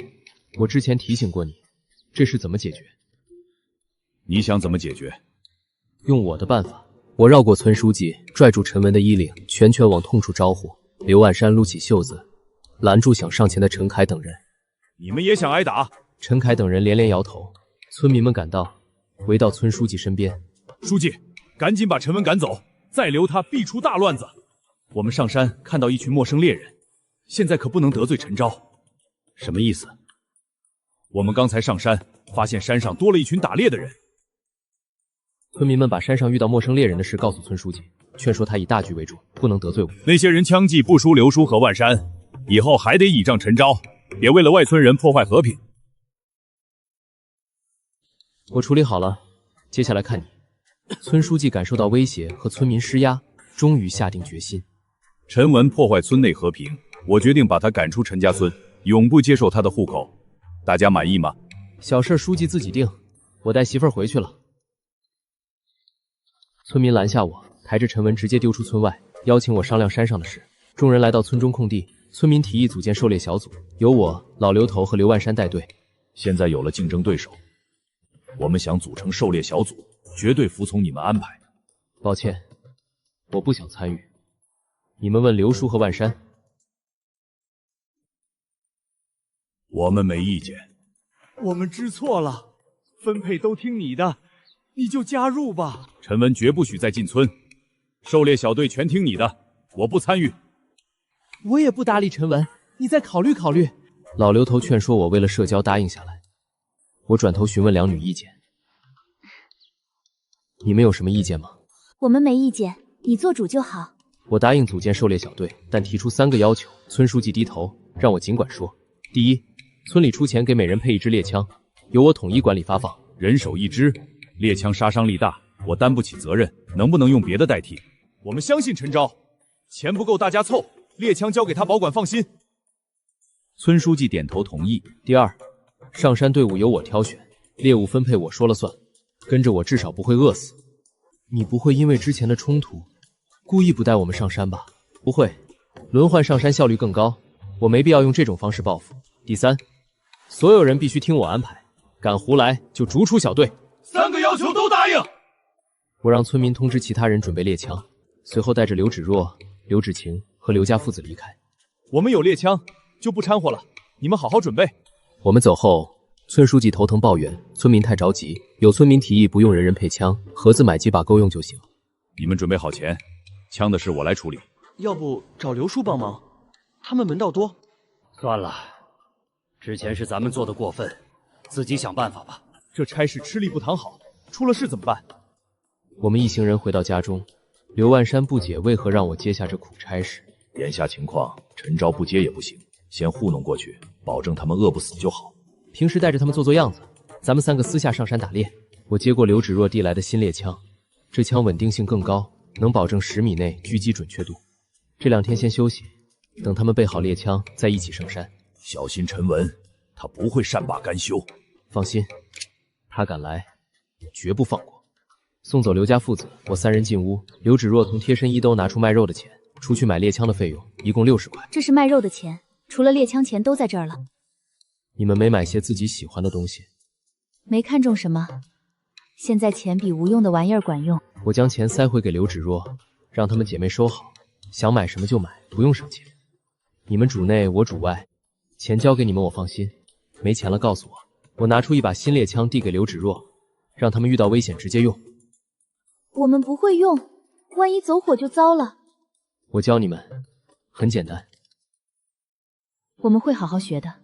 我之前提醒过你，这事怎么解决？你想怎么解决？用我的办法。我绕过村书记，拽住陈文的衣领，拳拳往痛处招呼。刘万山撸起袖子，拦住想上前的陈凯等人。你们也想挨打？陈凯等人连连摇头。村民们赶到，围到村书记身边。书记，赶紧把陈文赶走，再留他必出大乱子。我们上山看到一群陌生猎人，现在可不能得罪陈昭。什么意思？我们刚才上山，发现山上多了一群打猎的人。村民们把山上遇到陌生猎人的事告诉村书记，劝说他以大局为主，不能得罪我。那些人枪技不输刘叔和万山，以后还得倚仗陈昭，别为了外村人破坏和平。我处理好了，接下来看你。村书记感受到威胁和村民施压，终于下定决心。陈文破坏村内和平，我决定把他赶出陈家村，永不接受他的户口。大家满意吗？小事书记自己定，我带媳妇儿回去了。村民拦下我，抬着陈文直接丢出村外，邀请我商量山上的事。众人来到村中空地，村民提议组建狩猎小组，由我、老刘头和刘万山带队。现在有了竞争对手，我们想组成狩猎小组，绝对服从你们安排。抱歉，我不想参与。你们问刘叔和万山。我们没意见。我们知错了，分配都听你的，你就加入吧。陈文绝不许再进村，狩猎小队全听你的，我不参与。我也不搭理陈文，你再考虑考虑。老刘头劝说我，为了社交答应下来。我转头询问两女意见。你们有什么意见吗？我们没意见，你做主就好。我答应组建狩猎小队，但提出3个要求。村书记低头，让我尽管说。第一，村里出钱给每人配一支猎枪，由我统一管理发放。人手一支，猎枪杀伤力大，我担不起责任，能不能用别的代替？我们相信陈昭，钱不够大家凑，猎枪交给他保管，放心。村书记点头同意。第二，上山队伍由我挑选，猎物分配我说了算，跟着我至少不会饿死。你不会因为之前的冲突，故意不带我们上山吧？不会，轮换上山效率更高，我没必要用这种方式报复。第三，所有人必须听我安排，敢胡来就逐出小队。3个要求都答应。我让村民通知其他人准备猎枪，随后带着刘芷若、刘芷晴和刘家父子离开。我们有猎枪，就不掺和了，你们好好准备。我们走后，村书记头疼抱怨村民太着急，有村民提议不用人人配枪，盒子买几把够用就行。你们准备好钱，枪的事我来处理。要不找刘叔帮忙，他们门道多。算了，之前是咱们做的过分，自己想办法吧。这差事吃力不讨好，出了事怎么办？我们一行人回到家中，刘万山不解为何让我接下这苦差事。眼下情况，陈昭不接也不行，先糊弄过去，保证他们饿不死就好。平时带着他们做做样子，咱们3个私下上山打猎。我接过刘芷若递来的新猎枪，这枪稳定性更高，能保证10米内狙击准确度。这2天先休息，等他们备好猎枪再一起上山。小心陈文，他不会善罢甘休。放心，他敢来，绝不放过。送走刘家父子，我3人进屋。刘芷若从贴身衣兜拿出卖肉的钱，除去买猎枪的费用，一共60块。这是卖肉的钱，除了猎枪钱都在这儿了。你们没买些自己喜欢的东西？没看中什么，现在钱比无用的玩意儿管用。我将钱塞回给刘芷若，让她们姐妹收好，想买什么就买，不用省钱。你们主内，我主外，钱交给你们，我放心。没钱了告诉我。我拿出一把新猎枪递给刘芷若，让他们遇到危险直接用。我们不会用，万一走火就糟了。我教你们，很简单。我们会好好学的。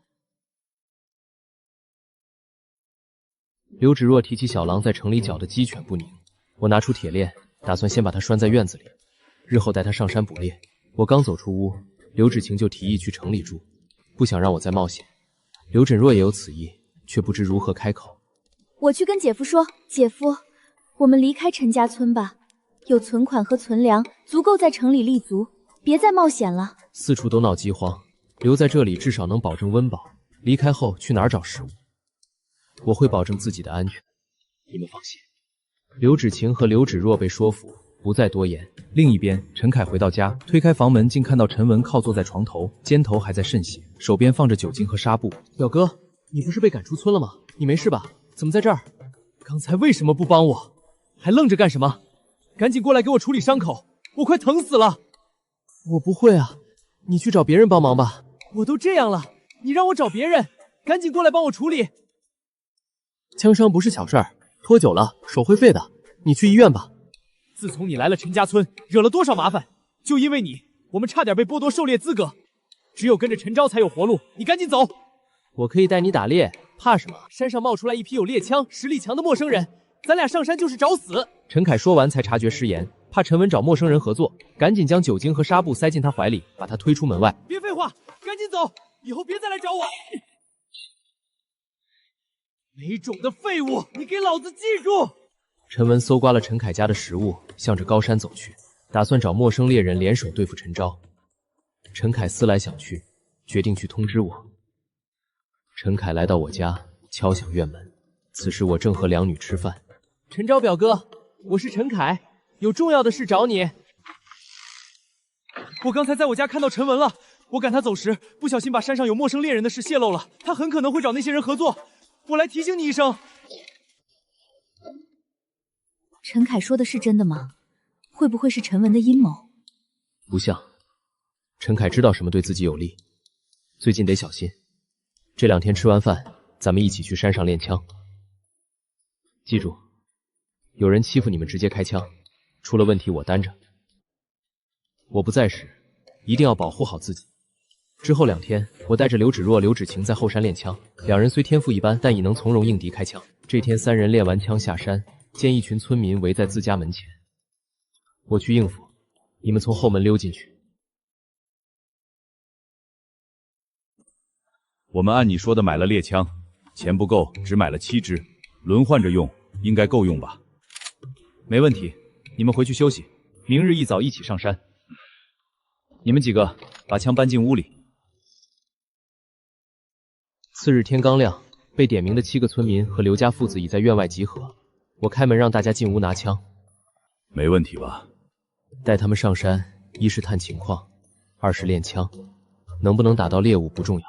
刘芷若提起小狼在城里搅得鸡犬不宁，我拿出铁链，打算先把它拴在院子里，日后带它上山捕猎。我刚走出屋，刘芷晴就提议去城里住，不想让我再冒险。刘芷若也有此意，却不知如何开口。我去跟姐夫说，姐夫，我们离开陈家村吧，有存款和存粮，足够在城里立足，别再冒险了。四处都闹饥荒，留在这里至少能保证温饱，离开后去哪儿找食物？我会保证自己的安全，你们放心。刘芷晴和刘芷若被说服，不再多言。另一边，陈凯回到家，推开房门，竟看到陈文靠坐在床头，肩头还在渗血，手边放着酒精和纱布。表哥，你不是被赶出村了吗？你没事吧？怎么在这儿？刚才为什么不帮我？还愣着干什么？赶紧过来给我处理伤口，我快疼死了。我不会啊，你去找别人帮忙吧。我都这样了，你让我找别人，赶紧过来帮我处理。枪伤不是小事儿，拖久了手会废的。你去医院吧。自从你来了陈家村，惹了多少麻烦？就因为你，我们差点被剥夺狩猎资格。只有跟着陈昭才有活路，你赶紧走。我可以带你打猎，怕什么？山上冒出来一批有猎枪、实力强的陌生人，咱俩上山就是找死。陈凯说完才察觉失言，怕陈文找陌生人合作，赶紧将酒精和纱布塞进他怀里，把他推出门外。别废话，赶紧走，以后别再来找我。没种的废物，你给老子记住！陈文搜刮了陈凯家的食物，向着高山走去，打算找陌生猎人联手对付陈昭。陈凯思来想去，决定去通知我。陈凯来到我家，敲响院门。此时我正和两女吃饭。陈昭表哥，我是陈凯，有重要的事找你。我刚才在我家看到陈文了，我赶他走时，不小心把山上有陌生猎人的事泄露了，他很可能会找那些人合作。我来提醒你一声。陈凯说的是真的吗？会不会是陈文的阴谋？不像，陈凯知道什么对自己有利，最近得小心。这2天吃完饭，咱们一起去山上练枪。记住，有人欺负你们直接开枪，出了问题我担着。我不在时，一定要保护好自己。之后2天，我带着刘芷若、刘芷晴在后山练枪，两人虽天赋一般，但已能从容应敌开枪。这天3人练完枪下山，见一群村民围在自家门前。我去应付，你们从后门溜进去。我们按你说的买了猎枪，钱不够，只买了7支，轮换着用，应该够用吧？没问题，你们回去休息，明日一早一起上山。你们几个把枪搬进屋里。次日天刚亮，被点名的7个村民和刘家父子已在院外集合。我开门让大家进屋拿枪。没问题吧？带他们上山，一是探情况，二是练枪，能不能打到猎物不重要。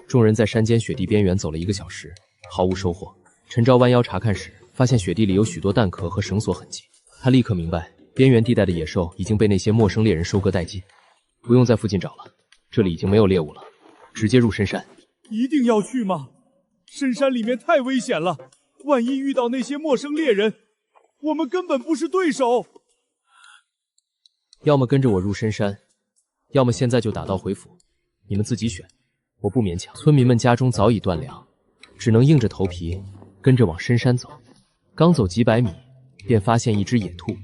众人在山间雪地边缘走了1个小时，毫无收获。陈昭弯腰查看时，发现雪地里有许多弹壳和绳索痕迹。他立刻明白，边缘地带的野兽已经被那些陌生猎人收割殆尽，不用在附近找了，这里已经没有猎物了，直接入深山。一定要去吗？深山里面太危险了，万一遇到那些陌生猎人，我们根本不是对手。要么跟着我入深山，要么现在就打道回府，你们自己选，我不勉强。村民们家中早已断粮，只能硬着头皮跟着往深山走。刚走几百米，便发现一只野兔，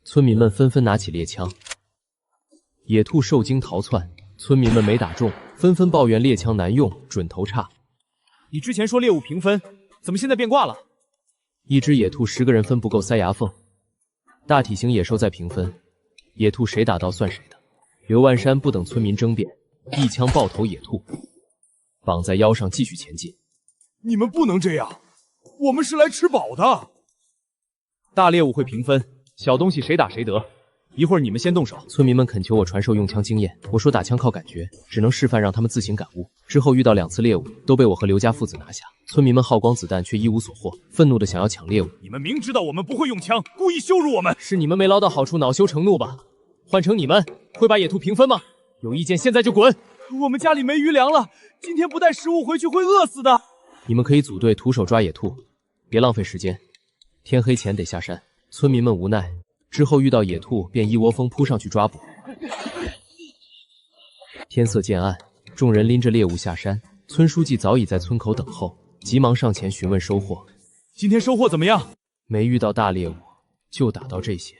村民们纷纷拿起猎枪。野兔受惊逃窜，村民们没打中，纷纷抱怨猎枪难用，准头差。你之前说猎物平分，怎么现在变卦了？一只野兔10个人分不够塞牙缝，大体型野兽再平分，野兔谁打到算谁的。刘万山不等村民争辩，一枪爆头野兔，绑在腰上继续前进。你们不能这样，我们是来吃饱的。大猎物会平分，小东西谁打谁得。一会儿你们先动手。村民们恳求我传授用枪经验，我说打枪靠感觉，只能示范让他们自行感悟。之后遇到2次猎物，都被我和刘家父子拿下。村民们耗光子弹却一无所获，愤怒的想要抢猎物。你们明知道我们不会用枪，故意羞辱我们。是你们没捞到好处，恼羞成怒吧？换成你们，会把野兔平分吗？有意见现在就滚！我们家里没余粮了，今天不带食物回去会饿死的。你们可以组队徒手抓野兔，别浪费时间，天黑前得下山。村民们无奈，之后遇到野兔便一窝蜂扑上去抓捕。天色渐暗，众人拎着猎物下山。村书记早已在村口等候，急忙上前询问收获。今天收获怎么样？没遇到大猎物，就打到这些。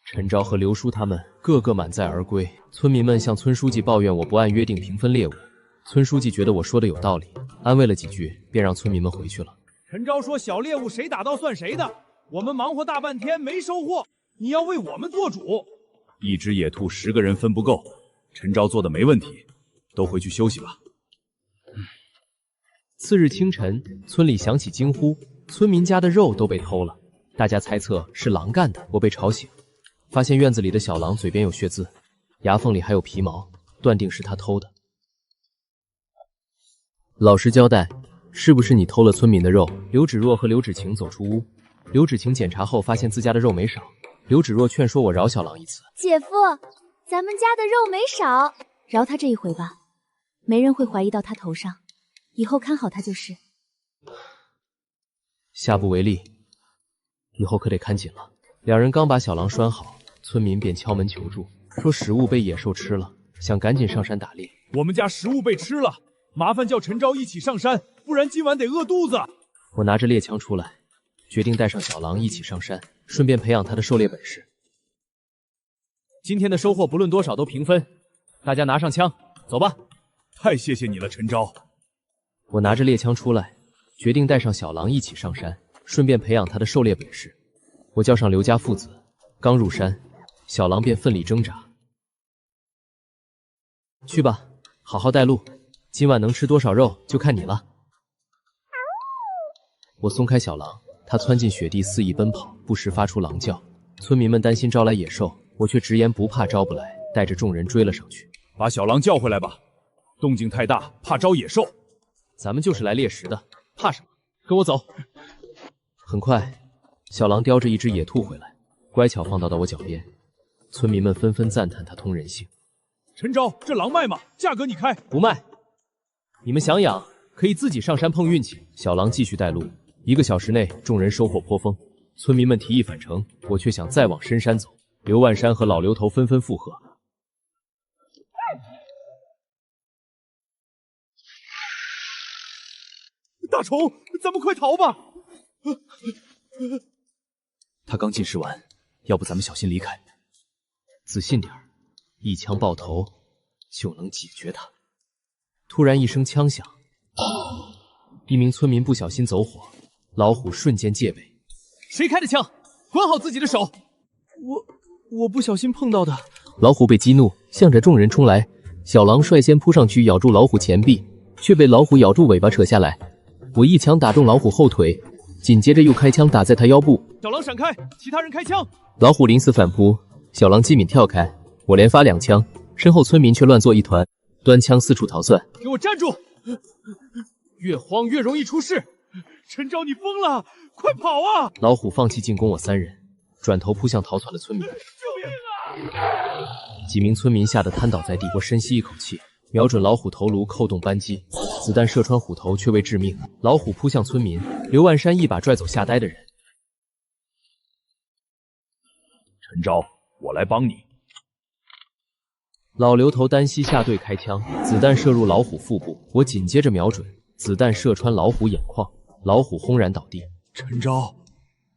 陈昭和刘叔他们个个满载而归。村民们向村书记抱怨我不按约定平分猎物，村书记觉得我说的有道理，安慰了几句，便让村民们回去了。陈昭说小猎物谁打到算谁的，我们忙活大半天没收获，你要为我们做主。一只野兔10个人分不够，陈昭做的没问题，都回去休息吧。次日清晨，村里响起惊呼，村民家的肉都被偷了。大家猜测是狼干的，我被吵醒，发现院子里的小狼嘴边有血渍，牙缝里还有皮毛，断定是他偷的。老实交代，是不是你偷了村民的肉？刘芷若和刘芷晴走出屋，刘芷晴检查后发现自家的肉没少，刘芷若劝说我饶小狼一次。姐夫，咱们家的肉没少，饶他这一回吧，没人会怀疑到他头上，以后看好他就是。下不为例，以后可得看紧了。2人刚把小狼拴好，村民便敲门求助，说食物被野兽吃了，想赶紧上山打猎。我们家食物被吃了，麻烦叫陈昭一起上山，不然今晚得饿肚子。我拿着猎枪出来，决定带上小狼一起上山，顺便培养他的狩猎本事。今天的收获不论多少都平分，大家拿上枪，走吧。太谢谢你了，陈昭。我拿着猎枪出来，决定带上小狼一起上山，顺便培养他的狩猎本事。我叫上刘家父子，刚入山，小狼便奋力挣扎。去吧，好好带路，今晚能吃多少肉就看你了。我松开小狼，它窜进雪地肆意奔跑，不时发出狼叫。村民们担心招来野兽，我却直言不怕招不来，带着众人追了上去。把小狼叫回来吧，动静太大，怕招野兽。咱们就是来猎食的，怕什么？跟我走。很快，小狼叼着一只野兔回来，乖巧放到我脚边。村民们纷纷赞叹它通人性。陈昭，这狼卖吗？价格你开。不卖。你们想养，可以自己上山碰运气。小狼继续带路，1个小时内，众人收获颇丰。村民们提议返程，我却想再往深山走。刘万山和老刘头纷纷附和。大虫，咱们快逃吧！他刚进食完，要不咱们小心离开。自信点儿，一枪爆头就能解决他。突然一声枪响，一名村民不小心走火，老虎瞬间戒备。谁开的枪？管好自己的手！我不小心碰到的。老虎被激怒，向着众人冲来。小狼率先扑上去咬住老虎前臂，却被老虎咬住尾巴扯下来。我一枪打中老虎后腿，紧接着又开枪打在他腰部。小狼闪开，其他人开枪！老虎临死反扑，小狼机敏跳开，我连发2枪，身后村民却乱作一团，端枪四处逃窜。给我站住！越慌越容易出事。陈昭，你疯了！快跑啊！老虎放弃进攻我3人，转头扑向逃窜的村民。救命啊！几名村民吓得瘫倒在地。我深吸一口气，瞄准老虎头颅扣动扳机，子弹射穿虎头却未致命。老虎扑向村民，刘万山一把拽走吓呆的人。陈昭，我来帮你。老刘头单膝下对开枪，子弹射入老虎腹部，我紧接着瞄准，子弹射穿老虎眼眶，老虎轰然倒地。陈昭，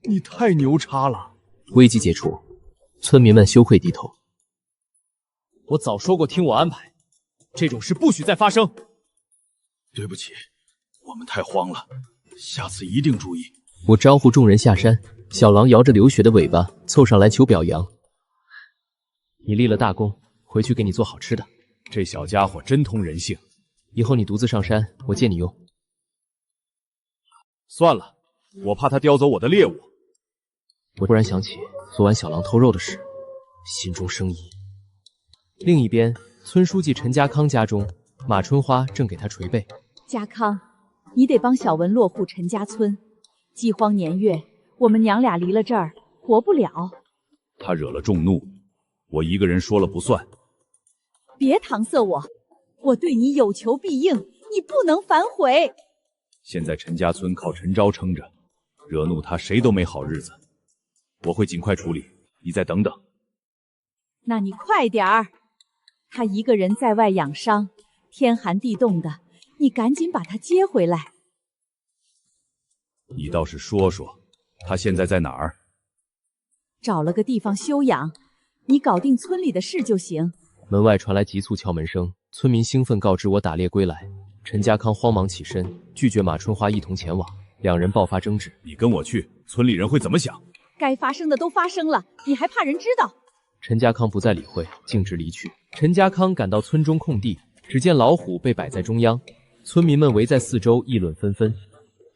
你太牛叉了！危机解除，村民们羞愧低头。我早说过听我安排，这种事不许再发生。对不起，我们太慌了，下次一定注意。我招呼众人下山，小狼摇着流血的尾巴凑上来求表扬。你立了大功，回去给你做好吃的。这小家伙真通人性，以后你独自上山，我借你用。算了，我怕他叼走我的猎物。我突然想起昨晚小狼偷肉的事，心中生疑。另一边，村书记陈家康家中，马春花正给他捶背。家康，你得帮小文落户陈家村。饥荒年月，我们娘俩离了这儿，活不了。他惹了众怒，我一个人说了不算。别搪塞我，我对你有求必应，你不能反悔。现在陈家村靠陈昭撑着，惹怒他谁都没好日子。我会尽快处理，你再等等。那你快点儿，他一个人在外养伤，天寒地冻的，你赶紧把他接回来。你倒是说说，他现在在哪儿？找了个地方休养，你搞定村里的事就行。门外传来急促敲门声，村民兴奋告知我打猎归来。陈家康慌忙起身，拒绝马春花一同前往，两人爆发争执。你跟我去，村里人会怎么想？该发生的都发生了，你还怕人知道？陈家康不再理会，径直离去。陈家康赶到村中空地，只见老虎被摆在中央，村民们围在四周议论纷纷。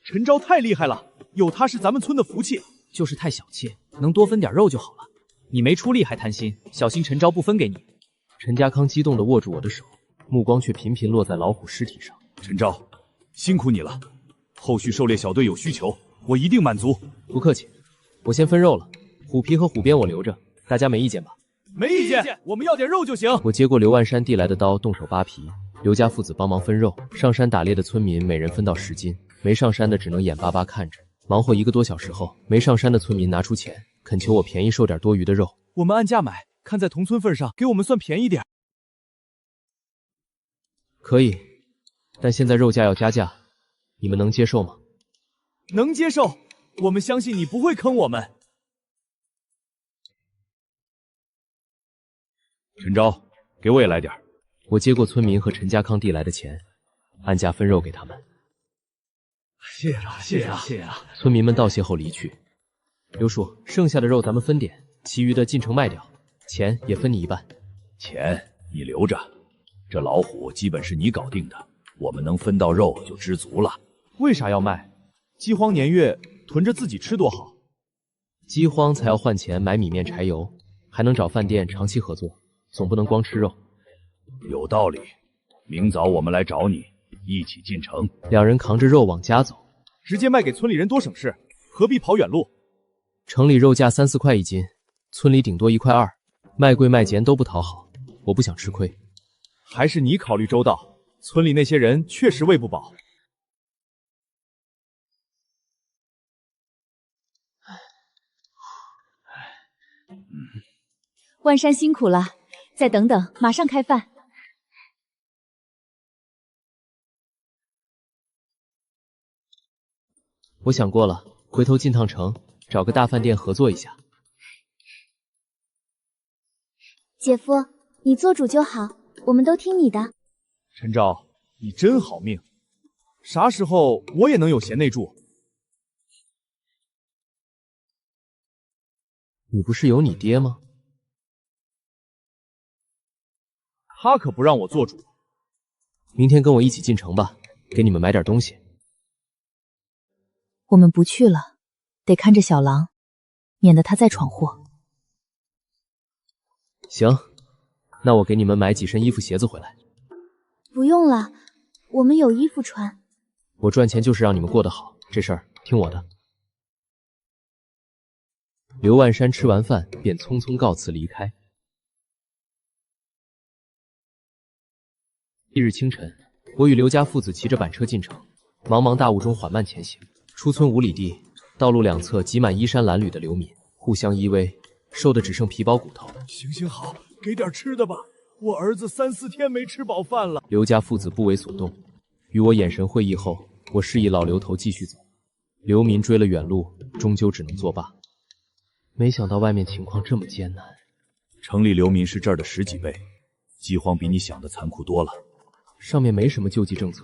陈昭太厉害了，有他是咱们村的福气。就是太小气，能多分点肉就好了。你没出力还贪心，小心陈昭不分给你。陈家康激动地握住我的手，目光却频频落在老虎尸体上。陈昭，辛苦你了，后续狩猎小队有需求，我一定满足。不客气，我先分肉了，虎皮和虎鞭我留着，大家没意见吧？没意见，我们要点肉就行。我接过刘万山递来的刀，动手扒皮。刘家父子帮忙分肉，上山打猎的村民每人分到10斤，没上山的只能眼巴巴看着。忙活1个多小时后，没上山的村民拿出钱，恳求我便宜收点多余的肉。我们按价买，看在同村份上，给我们算便宜点。可以，但现在肉价要加价，你们能接受吗？能接受，我们相信你不会坑我们。陈昭，给我也来点。我接过村民和陈家康递来的钱，按价分肉给他们。谢了，谢了，谢了。村民们道谢后离去。刘叔，剩下的肉咱们分点，其余的进城卖掉，钱也分你一半。钱你留着，这老虎基本是你搞定的，我们能分到肉就知足了。为啥要卖？饥荒年月，囤着自己吃多好。饥荒才要换钱买米面柴油，还能找饭店长期合作，总不能光吃肉。有道理，明早我们来找你，一起进城。两人扛着肉往家走，直接卖给村里人多省事，何必跑远路？城里肉价3、4块一斤，村里顶多1块2，卖贵卖贱都不讨好，我不想吃亏。还是你考虑周到，村里那些人确实喂不饱。万山辛苦了，再等等，马上开饭。我想过了，回头进趟城，找个大饭店合作一下。姐夫，你做主就好，我们都听你的。陈昭，你真好命，啥时候我也能有贤内助？你不是有你爹吗？他可不让我做主。明天跟我一起进城吧，给你们买点东西。我们不去了，得看着小狼，免得他再闯祸。行，那我给你们买几身衣服鞋子回来。不用了，我们有衣服穿。我赚钱就是让你们过得好，这事儿听我的。刘万山吃完饭便匆匆告辞离开。翌日清晨，我与刘家父子骑着板车进城，茫茫大雾中缓慢前行。出村5里地，道路两侧挤满衣衫褴褛的流民，互相依偎，瘦的只剩皮包骨头。行好，给点吃的吧，我儿子3、4天没吃饱饭了。刘家父子不为所动，与我眼神会意后，我示意老刘头继续走。流民追了远路，终究只能作罢。没想到外面情况这么艰难，城里流民是这儿的10几倍，饥荒比你想的残酷多了。上面没什么救济政策，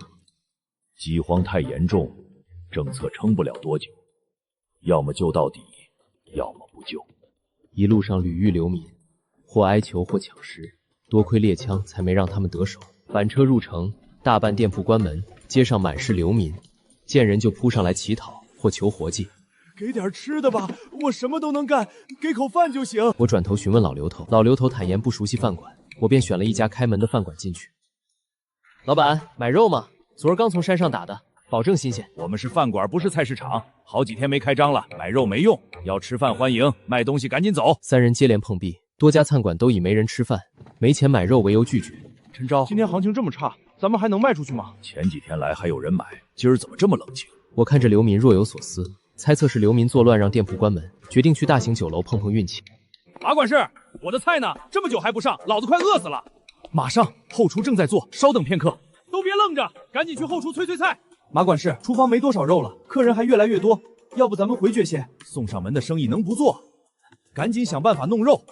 饥荒太严重，政策撑不了多久，要么救到底，要么不救。一路上屡遇流民，或哀求或抢食，多亏猎枪才没让他们得手。板车入城，大半店铺关门，街上满是流民，见人就扑上来乞讨或求活计。给点吃的吧，我什么都能干，给口饭就行。我转头询问老刘头，老刘头坦言不熟悉饭馆，我便选了一家开门的饭馆进去。老板，买肉吗？昨儿刚从山上打的，保证新鲜。我们是饭馆，不是菜市场，好几天没开张了，买肉没用，要吃饭欢迎，卖东西赶紧走。3人接连碰壁，多家餐馆都以没人吃饭、没钱买肉为由拒绝。陈昭，今天行情这么差，咱们还能卖出去吗？前几天来还有人买，今儿怎么这么冷清？我看着流民若有所思，猜测是流民作乱让店铺关门，决定去大型酒楼碰碰运气。马管事，我的菜呢？这么久还不上，老子快饿死了。马上，后厨正在做，稍等片刻。都别愣着，赶紧去后厨催菜。马管事，厨房没多少肉了，客人还越来越多，要不咱们回绝些，送上门的生意能不做？赶紧想办法弄肉，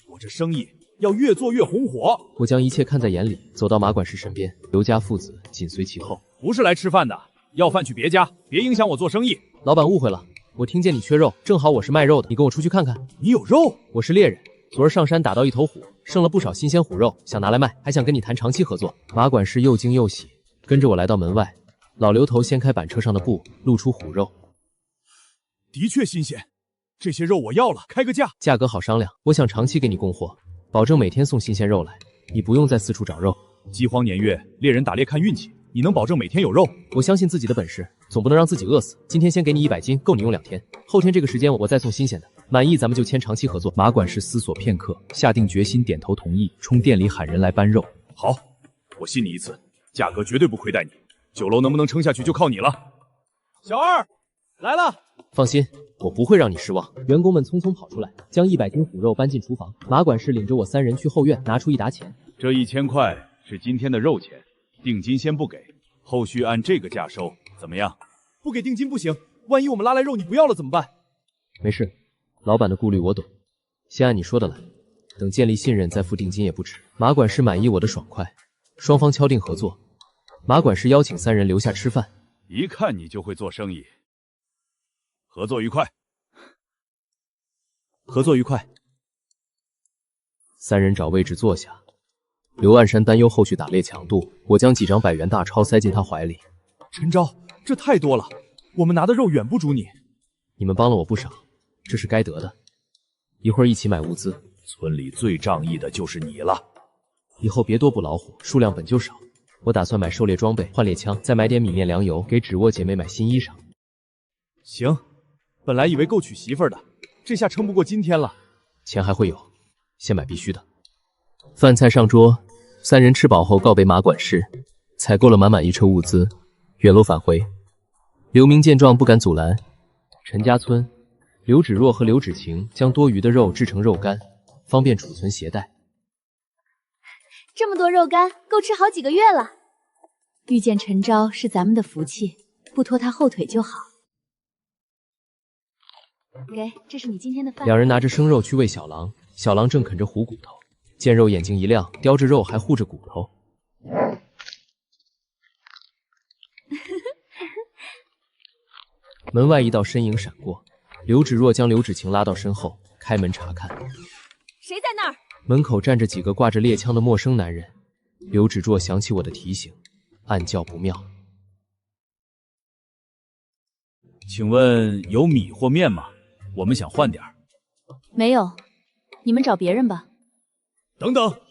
我这生意要越做越红火。我将一切看在眼里，走到马管事身边，刘家父子紧随其后。不是来吃饭的，要饭去别家，别影响我做生意。老板误会了，我听见你缺肉，正好我是卖肉的，你跟我出去看看。你有肉？我是猎人，昨儿上山打到一头虎，剩了不少新鲜虎肉，想拿来卖，还想跟你谈长期合作。马管事又惊又喜，跟着我来到门外。老刘头掀开板车上的布，露出虎肉。的确新鲜，这些肉我要了，开个价。价格好商量，我想长期给你供货，保证每天送新鲜肉来，你不用再四处找肉。饥荒年月，猎人打猎看运气，你能保证每天有肉？我相信自己的本事，总不能让自己饿死。今天先给你100斤，够你用2天。后天这个时间我再送新鲜的，满意咱们就签长期合作。马管事思索片刻，下定决心，点头同意，冲店里喊人来搬肉。好，我信你一次，价格绝对不亏待你。酒楼能不能撑下去就靠你了。小二，来了。放心，我不会让你失望。员工们匆匆跑出来，将100斤虎肉搬进厨房。马管事领着我3人去后院，拿出一沓钱。这1000块是今天的肉钱，定金先不给，后续按这个价收，怎么样？不给定金不行，万一我们拉来肉你不要了怎么办？没事，老板的顾虑我懂，先按你说的来，等建立信任再付定金也不迟。马管事满意我的爽快，双方敲定合作。马管事邀请3人留下吃饭。一看你就会做生意，合作愉快。合作愉快。3人找位置坐下。刘万山担忧后续打猎强度，我将几张100元大钞塞进他怀里。陈昭，这太多了，我们拿的肉远不足你。你们帮了我不少，这是该得的。一会儿一起买物资。村里最仗义的就是你了。以后别多捕老虎，数量本就少。我打算买狩猎装备，换猎枪，再买点米面粮油，给芷沃姐妹买新衣裳。行，本来以为够娶媳妇儿的，这下撑不过今天了。钱还会有，先买必须的。饭菜上桌，3人吃饱后告别马管事，采购了满满一车物资，远路返回。刘明见状不敢阻拦。陈家村，刘芷若和刘芷晴将多余的肉制成肉干，方便储存携带。这么多肉干，够吃好几个月了。遇见陈昭是咱们的福气，不拖他后腿就好。给，这是你今天的饭。2人拿着生肉去喂小狼，小狼正啃着虎骨头，见肉眼睛一亮，叼着肉还护着骨头。门外一道身影闪过，刘芷若将刘芷晴拉到身后，开门查看。谁在那儿？门口站着几个挂着猎枪的陌生男人。刘芷若想起我的提醒，暗叫不妙。请问有米或面吗？我们想换点儿。没有，你们找别人吧。等等，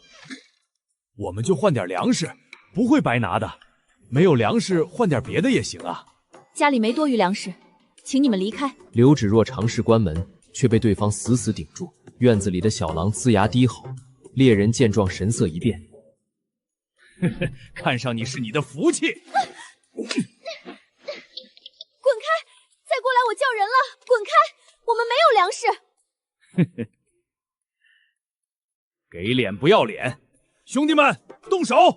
我们就换点粮食，不会白拿的。没有粮食，换点别的也行啊。家里没多余粮食，请你们离开。刘芷若尝试关门，却被对方死死顶住。院子里的小狼龇牙低吼，猎人见状神色一变。看上你是你的福气。滚开！再过来我叫人了！滚开！我们没有粮食。给脸不要脸！兄弟们，动手！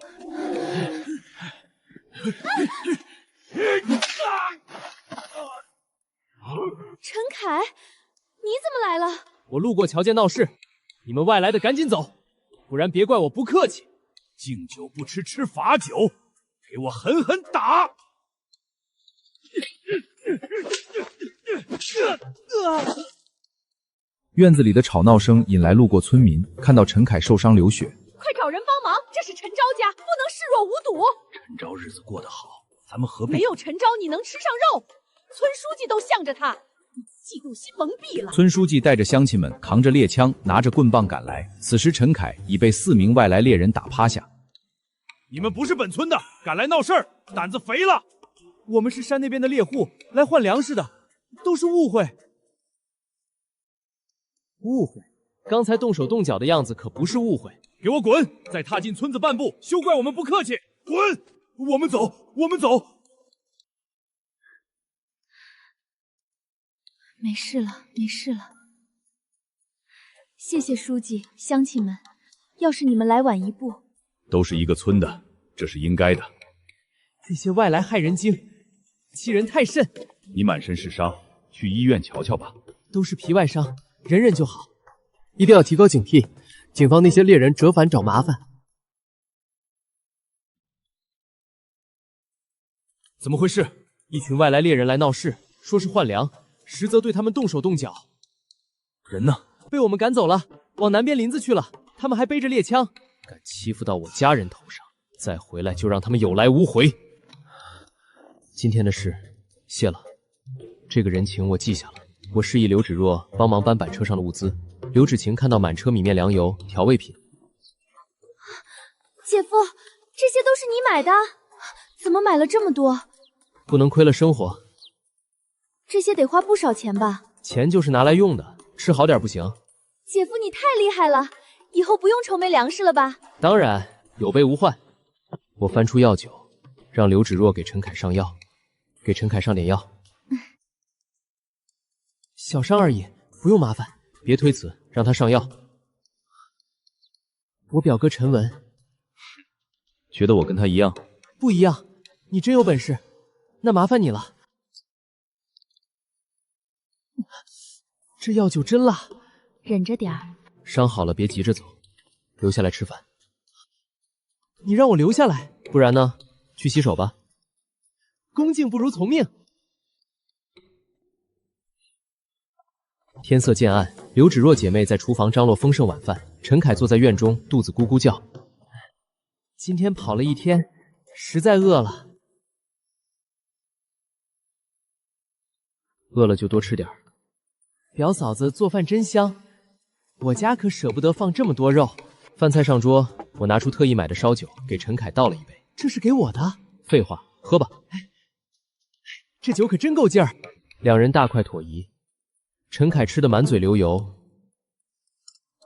陈凯，你怎么来了？我路过瞧见闹事，你们外来的赶紧走，不然别怪我不客气。敬酒不吃吃罚酒，给我狠狠打！院子里的吵闹声引来路过村民，看到陈凯受伤流血，快找人帮忙！这是陈昭家，不能视若无睹。陈昭日子过得好，咱们何必？没有陈昭，你能吃上肉？村书记都向着他，你嫉妒心蒙蔽了。村书记带着乡亲们扛着猎枪，拿着棍棒赶来。此时陈凯已被4名外来猎人打趴下。你们不是本村的，敢来闹事儿，胆子肥了！我们是山那边的猎户，来换粮食的，都是误会。误会？刚才动手动脚的样子可不是误会。给我滚！再踏进村子半步，休怪我们不客气！滚！我们走，我们走。没事了，没事了。谢谢书记，乡亲们，要是你们来晚一步，都是一个村的，这是应该的。这些外来害人精，欺人太甚。你满身是伤，去医院瞧瞧吧。都是皮外伤，忍忍就好。一定要提高警惕，谨防那些猎人折返找麻烦。怎么回事？一群外来猎人来闹事，说是换粮，实则对他们动手动脚。人呢？被我们赶走了，往南边林子去了。他们还背着猎枪，敢欺负到我家人头上，再回来就让他们有来无回。今天的事谢了，这个人情我记下了。我示意刘芷若帮忙搬板车上的物资。刘芷晴看到满车米面粮油调味品，姐夫，这些都是你买的？怎么买了这么多？不能亏了生活。这些得花不少钱吧？钱就是拿来用的，吃好点不行？姐夫你太厉害了，以后不用愁没粮食了吧？当然，有备无患。我翻出药酒，让刘芷若给陈凯上药，给陈凯上点药。小伤而已，不用麻烦。别推辞，让他上药。我表哥陈文，觉得我跟他一样？不一样，你真有本事，那麻烦你了。这药酒真辣，忍着点儿。伤好了别急着走，留下来吃饭。你让我留下来，不然呢？去洗手吧。恭敬不如从命。天色渐暗，刘芷若姐妹在厨房张罗丰盛晚饭。陈凯坐在院中，肚子咕咕叫。今天跑了一天，实在饿了。饿了就多吃点儿。表嫂子做饭真香，我家可舍不得放这么多肉。饭菜上桌，我拿出特意买的烧酒，给陈凯倒了一杯。这是给我的。废话，喝吧。这酒可真够劲儿。两人大快朵颐。陈凯吃得满嘴流油。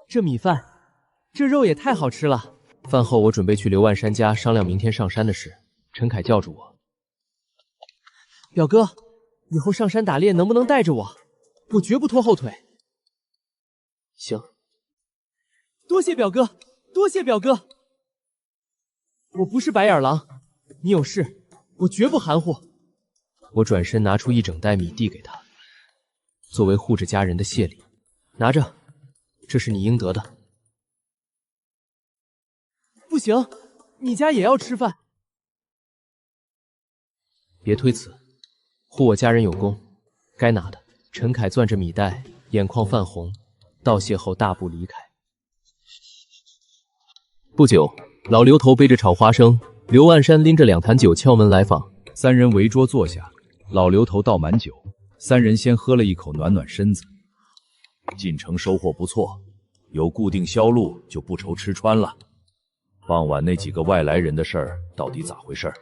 这米饭，这肉也太好吃了。饭后我准备去刘万山家商量明天上山的事。陈凯叫住我：“表哥，以后上山打猎能不能带着我？我绝不拖后腿。”行。多谢表哥，多谢表哥。我不是白眼狼，你有事，我绝不含糊。我转身拿出一整袋米递给他。作为护着家人的谢礼，拿着，这是你应得的。不行，你家也要吃饭。别推辞，护我家人有功，该拿的。陈凯攥着米袋，眼眶泛红，道谢后大步离开。不久，老刘头背着炒花生，刘万山拎着2坛酒敲门来访。3人围桌坐下，老刘头倒满酒，3人先喝了一口暖暖身子。进城收获不错，有固定销路就不愁吃穿了。傍晚那几个外来人的事儿到底咋回事？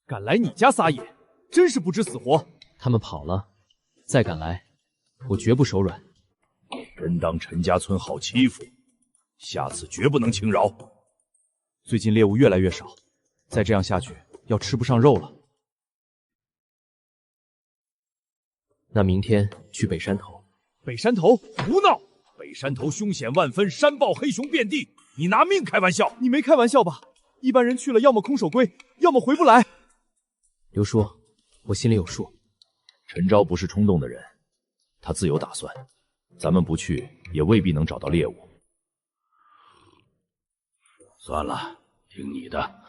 敢来你家撒野，真是不知死活！他们跑了，再敢来，我绝不手软。真当陈家村好欺负，下次绝不能轻饶。最近猎物越来越少，再这样下去，要吃不上肉了。那明天去北山头。北山头？胡闹！北山头凶险万分，山豹黑熊遍地，你拿命开玩笑？你没开玩笑吧？一般人去了，要么空手归，要么回不来。刘叔，我心里有数。陈昭不是冲动的人，他自有打算。咱们不去，也未必能找到猎物。算了，听你的。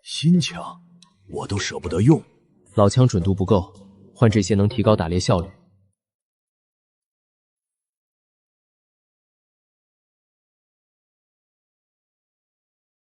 新枪，我都舍不得用。老枪准度不够，换这些能提高打猎效率。